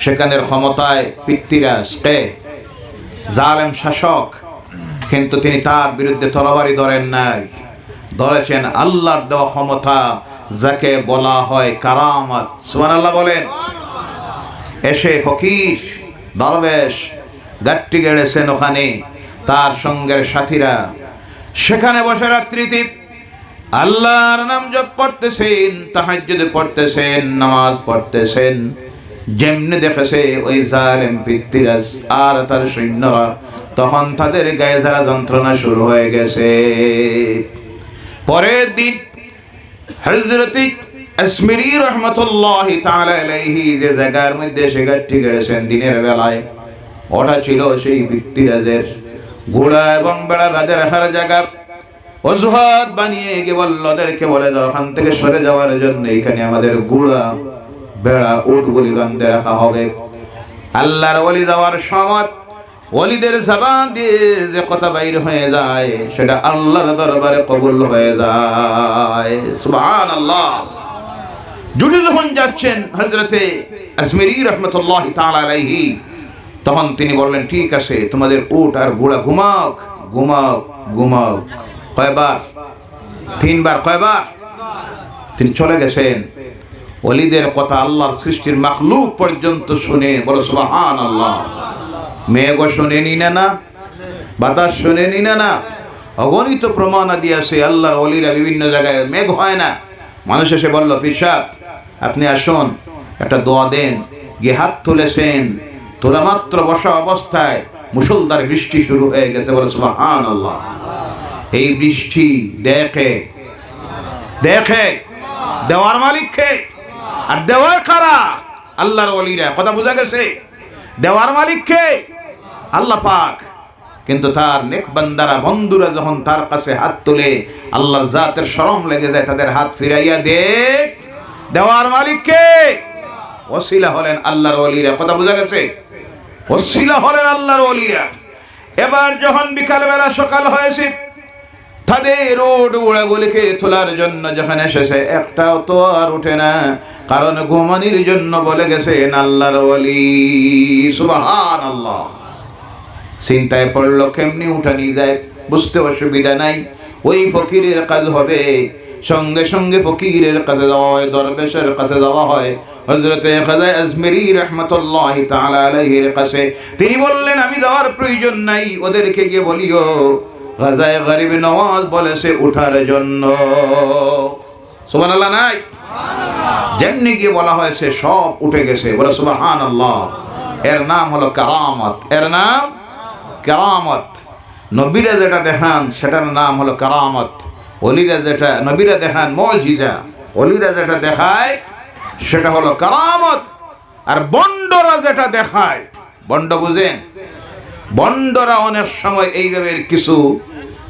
সেখানের ক্ষমতায় পিতৃরাজ কে? জালেম শাসক, কিন্তু তিনি তার বিরুদ্ধে তরবারি ধরেন নাই, ধরেছেন আল্লাহর দেওয়া ক্ষমতা, যাকে বলা হয় কারামাত। সুবহানাল্লাহ বলেন। এসে ফকির দরবেশ গাট্টি গেড়েছেন ওখানে, তার সঙ্গের সাথীরা সেখানে বসে রাত্রিতে আল্লাহর নাম জপ করতেছেন, তাহাজ্জুদ পড়তেছেন, নামাজ পড়তেছেন। যেমনি দেখেছে ওই জালেম পিতৃরাজ আর তার সৈন্যরা, তখন তাদের গায়ে যারা যন্ত্রণা শুরু হয়ে গেছে। পরের দিন হযরত আজমেরি রহমতুল্লাহি তাআলা আলাইহি যে জায়গার মধ্যে সে গাট্টি গেড়েছেন দিনের বেলায়, ওটা ছিল সেই পিতৃরাজের ঘোড়া এবং বেড়া বাঁধে রাখার জায়গা। অজুহাত বানিয়ে ওদেরকে বলে দাও ওখান থেকে সরে যাওয়ার জন্য, এখানে আমাদের ঘোড়া বেড়া উটগুলি বাঁধে রাখা হবে। আল্লাহর ওলি যাওয়ার সময় ওলিদের জবান দিয়ে যে কথা বাইর হয়ে যায়, সেটা আল্লাহর দরবারে কবুল হয়ে যায়। সুবহানাল্লাহ। জুড়ে যখন যাচ্ছেন হযরতে আজমেরি রহমতুল্লাহি তাআলা আলাইহি, তখন তিনি বললেন ঠিক আছে, তোমাদের উট আর ঘোড়া ঘুমাও, ঘুমাও, ঘুমাও। কয়বার? 3 বার। কয়বার? তিনি চলে গেছেন। ওলিদের কথা আল্লাহর সৃষ্টির মাখলুক পর্যন্ত শুনে, বলো সুবহানাল্লাহ। মেঘও শুনেনি না, বাতাস শুনেনি না, অগণিত প্রমাণ আদি আছে। আল্লাহর ওলিরা বিভিন্ন জায়গায় মেঘ হয় না। মানুষ এসে বলল পীর সাহেব আপনি আসুন, একটা দোয়া দেন। গিয়ে হাত তুলেছেন, তোলা মাত্র বসা অবস্থায় মুষলধারে বৃষ্টি শুরু হয়ে গেছে, বলে সুবহানাল্লাহ। এই বৃষ্টি দেখে দেখে দেওয়ার মালিককে, আর দেওয়ার কারা? আল্লাহর ওলিরা। কথা বোঝা গেছে? দেওয়ার মালিককে আল্লাহ পাক। কিন্তু তার নেক বান্দারা, বন্ধুরা যখন তার কাছে হাত তোলে, আল্লাহর জাতের শরম লেগে যায়, তাদের হাত ফিরাইয়া দেখ দেওয়ার মালিককে। ওসিলা হলেন আল্লাহর ওলিরা। কথা বোঝা গেছে? ওসিলা হলেন আল্লাহর ওলিরা। এবার যখন বিকালবেলা সকাল হয়েছে, তাদের রোড উড়াগুলিকে তোলার জন্য যখন এসেছে, একটাও তো আর উঠে না, কারণ ঘুমানির জন্য বলে গেছেন আল্লাহর ওলি। সুবহানাল্লাহ। চিন্তায় পড়লো কেমনি উঠানি যায়, বুঝতে অসুবিধা নাই। ওই ফকিরের কাজ হবে, সঙ্গে সঙ্গে ফকিরের কাছে যাওয়া হয়, দরবেশের কাছে যাওয়া হয়। হযরতে খাজা আজমেরি রাহমাতুল্লাহি তাআলা আলাইহির কাছে। তিনি বললেন, আমি যাওয়ার প্রয়োজন নাই, ওদেরকে গিয়ে বলিও গাজায়ে গরিব নওয়াজ বলেছে উঠার জন্য। সুবহানাল্লাহ নাই? যেমনি গিয়ে বলা হয়েছে সব উঠে গেছে, বলে সুবহানাল্লাহ। এর নাম হলো কারামত। এর নাম কারামত। নবীরা যেটা দেখান সেটার নাম হলো কারামত। ওলিরা যেটা, নবীরা দেখান মুজিজা, ওলিরা যেটা দেখায় সেটা হলো কারামত। আর বন্ডরা যেটা দেখায়, বন্ড বুঝেন? বন্ডরা অনেক সময় এইভাবে কিছু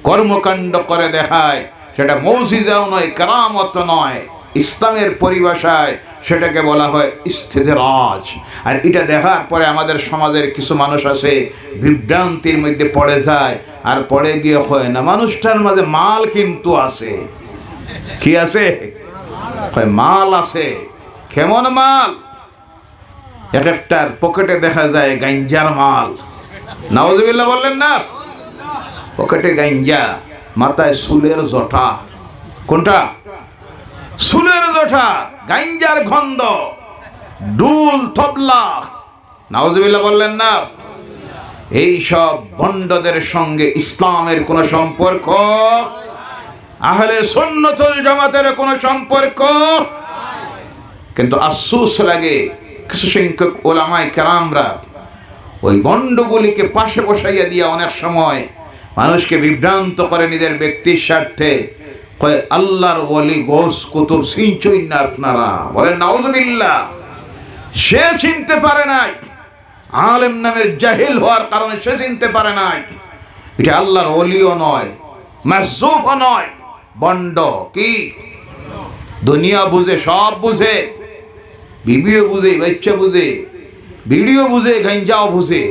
কর্মকাণ্ড করে দেখায়, সেটা মুজিজাও নয়, কারামত নয়। ইসলামের পরিভাষায় সেটাকে বলা হয় ইস্তেদরাজ। আর এটা দেখার পরে আমাদের সমাজের কিছু মানুষ আছে বিভ্রান্তির মধ্যে পড়ে যায়, আর পড়ে গিয়ে হয় না মানুষটার মাঝে মাল কিন্তু আছে। কি আছে? মাল আছে। কেমন মাল? এক একটার পকেটে দেখা যায় গাঞ্জার মাল। নাউজুবিল্লাহ বললেন না? পকেটে গাঞ্জা, মাথায় চুলের জটা। কোনটা? চুলের জটা, গাঞ্জার গন্ধ, ডুল তবলা। নাউজুবিল্লাহ বললেন না? এই সব ভণ্ডদের সঙ্গে ইসলামের কোনো সম্পর্ক, আহলে সুন্নাতুল জামাতের কোনো সম্পর্ক। কিন্তু আফসোস লাগে, কিছু সংখ্যক ওলামায়ে কেরামরা ওই গণ্ডগুলিকে পাশে বসাইয়া দিয়া অনেক সময় মানুষকে বিভ্রান্ত করে নিজের ব্যক্তির স্বার্থে। কয় আল্লাহর ওলি গৌস কুতুব চিনছই না আপনারা? বলেন নাউজুবিল্লাহ। সে চিনতে পারে নাই, আলেম নামের জাহিল হওয়ার কারণে সে চিনতে পারে নাই। এটা আল্লাহর ওলিও নয়, মাসজুফও নয়, বন্ড। কি? দুনিয়া বুঝে, সব বুঝে, বিবিও বুঝে, বাচ্চা বুঝে, ভিডিও বুঝে, গাঞ্জাও বুঝে,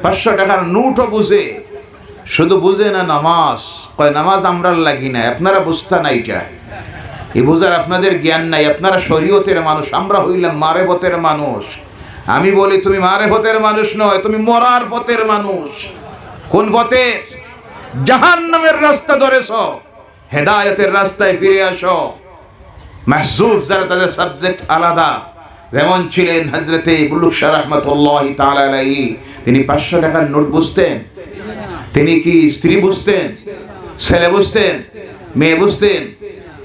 500 টাকার নোটও বুঝে। শুধু বুঝে না নামাজ। কয় নামাজ আমরা লাগি না, আপনারা বুঝতে না। এটা এই বুঝার আপনাদের জ্ঞান নাই। আপনারা শরীয়তের মানুষ, আমরা হইলাম মারেফতের মানুষ। আমি বলি তুমি মারেফতের মানুষ নয়, তুমি মরার ফতের মানুষ। কোন ফতের? জাহান্নামের রাস্তা ধরেছ, হেদায়েতের রাস্তায় ফিরে আসো। মাহজুব যারা, তাদের সাবজেক্ট আলাদা। যেমন ছিলেন হযরতে বুলুক শাহ রাহমাতুল্লাহি তাআলা আলাইহি। তিনি 500 টাকার নোট বুঝতেন। তিনি কি স্ত্রী বুঝতেন, ছেলে বুঝতেন, মেয়ে বুঝতেন,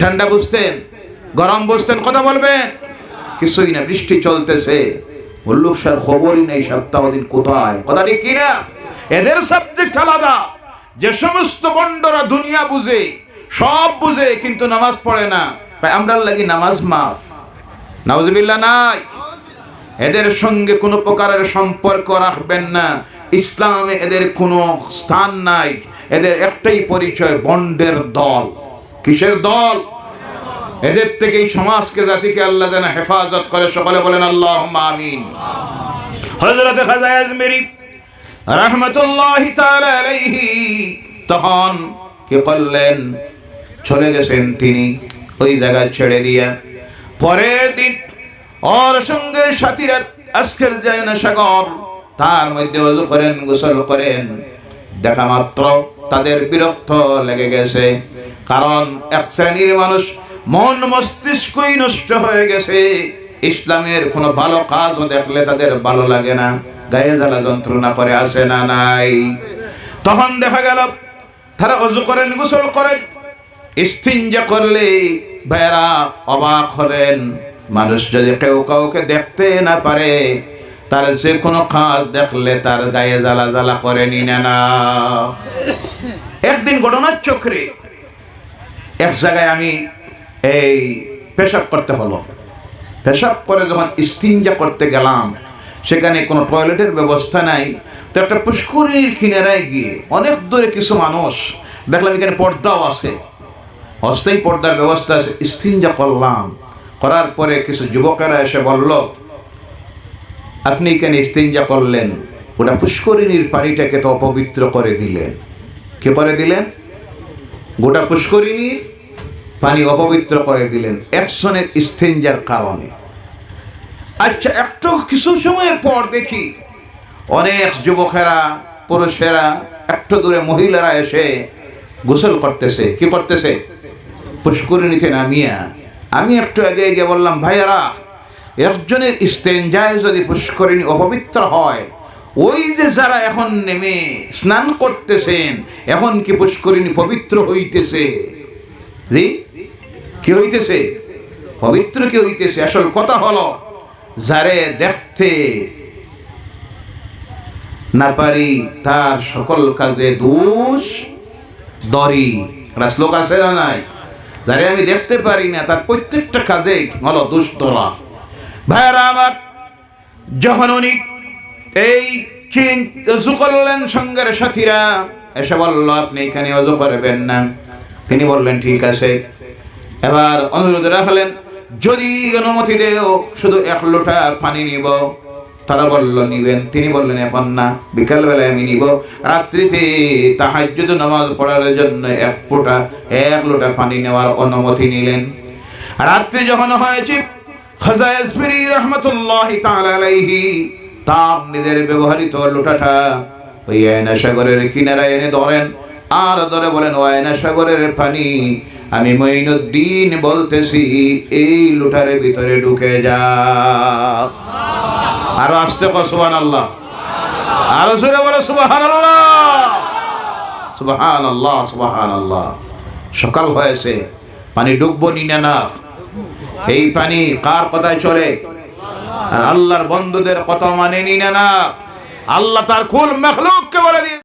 ঠান্ডা বুঝতেন, গরম বুঝতেন? কথা বলবেন? কিছুই না। বৃষ্টি চলতেছে, বুলুক শাহর খবরই নেই সপ্তাহ দিন কোথায়। কথা ঠিক কিনা? এদের সাবজেক্ট আলাদা। যে সমস্ত বন্ডরা দুনিয়া বুঝে, সব বুঝে, কিন্তু নামাজ পড়ে না, আমরা লাগি নামাজ মাফ। নাউজুবিল্লাহ নাই? এদের সঙ্গে কোনো প্রকারের সম্পর্ক রাখবেন না। ইসলামে এদের কোনো স্থান নাই। এদের একটাই পরিচয়, বন্ডের দল। কিসের দল? এদের থেকে এই সমাজকে, জাতিকে আল্লাহ যেন হেফাজত করে। সকলে বলেন আল্লাহুম্মা আমিন। হযরত খাজা আজমেরি রাহমাতুল্লাহি তাআলা আলাইহি তখন কি করলেন? চলে গেছেন তিনি ওই জায়গা ছেড়ে দিয়া। পরের দিন ওর সঙ্গের সাথীরা আজকের যায় না সাগর, তার মধ্যে ওযু করেন, গোসল করেন। দেখা মাত্র তাদের বিরক্ত লেগে গেছে, কারণ এক শ্রেণীর মানুষ মন মস্তিষ্কই নষ্ট হয়ে গেছে। ইসলামের কোনো ভালো কাজও দেখলে তাদের ভালো লাগে না, গায়ে জ্বালা যন্ত্রণা করে, আসে না নাই? তখন দেখা গেল তারা ওযু করেন, গোসল করেন, ইস্তিনজা করলে ভাইরা অবাক হলেন। মানুষ যদি কেউ কাউকে দেখতে না পারে, তার যে কোনো কাজ দেখলে তার গায়ে জ্বালা জ্বালা করে নিনে না। একদিন ঘটনার চক্রে এক জায়গায় আমি এই পেশাব করতে হলো। পেশাব করে যখন ইস্তিনজা করতে গেলাম, সেখানে কোনো টয়লেটের ব্যবস্থা নাই। তো একটা পুষ্করিণীর কিনারায় গিয়ে অনেক দূরে কিছু মানুষ দেখলাম, এখানে পর্দাও আছে, অস্থায়ী পর্দার ব্যবস্থা আছে। ইস্তিনজা করলাম, করার পরে কিছু যুবকেরা এসে বলল, আপনি এখানে ইস্তিনজা করলেন, ওটা পুষ্করিণীর পানিটাকে তো অপবিত্র করে দিলেন। কে করে দিলেন? গোটা পুষ্করিণীর পানি অপবিত্র করে দিলেন একজনের ইস্তিনজার কারণে। আচ্ছা, একটু কিছু সময়ের পর দেখি অনেক যুবকেরা, পুরুষেরা, একটু দূরে মহিলারা এসে গোসল করতেছে। কি করতেছে? পুষ্করিণীতে নামিয়া। আমি একটু আগে গিয়ে বললাম, ভাইয়ারা, একজনের ইস্তেঞ্জায় যদি পুষ্করিণী অপবিত্র হয়, ওই যে যারা এখন নেমে স্নান করতেছেন, এখন কি পুষ্করিণী পবিত্র হইতেছে? জি, কি হইতেছে? পবিত্র কি হইতেছে? আসল কথা হলো, যারে দেখতে না পারি তার সকল কাজে দোষ দরি। শ্লোক আছে না নাই? যারে আমি দেখতে পারি না তার প্রত্যেকটা কাজে হলো দোষ ধরা। ভাইরা আমার, যখন উনি এই অজু করলেন, সঙ্গের সাথীরা এসে বলল, আপনি এখানে অজু করবেন না। তিনি বললেন, ঠিক আছে। এবার অনুরোধ রাখলেন, যদি অনুমতি দেও শুধু 1 লোটা পানি নিব। তারা বলল, নিবেন? তিনি বললেন, এখন না, বিকালবেলায় আমি নিব। রাত্রিতে তাহাজ্জুদ নামাজ পড়ার জন্য 1 লোটা পানি নেওয়ার অনুমতি নিলেন। রাত্রি যখন হয়েছে, খাজা ইয়াসফিরি রহমাতুল্লাহি তাআলা আলাইহি তার নিজের ব্যবহৃত লোটাটা ওই আয়না সাগরের কিনারায় এনে ধরেন, আর ধরে বলেন, ও আয়না সাগরের পানি, আমি মঈনুদ্দিন বলতেছি, এই লোটার ভিতরে ঢুকে যা। আরো আসতে কর সুবহানাল্লাহ, আরো জোরে বলো সুবহানাল্লাহ, সুবহানাল্লাহ, সুবহানাল্লাহ। সকাল হয়েছে, পানি ডুববো নিনা না। এই পানি কার কথায় চলে? আর আল্লাহর বন্ধুদের কথা মানে নিনা না। আল্লাহ তার কুল মাখলুককে বলে দিয়ে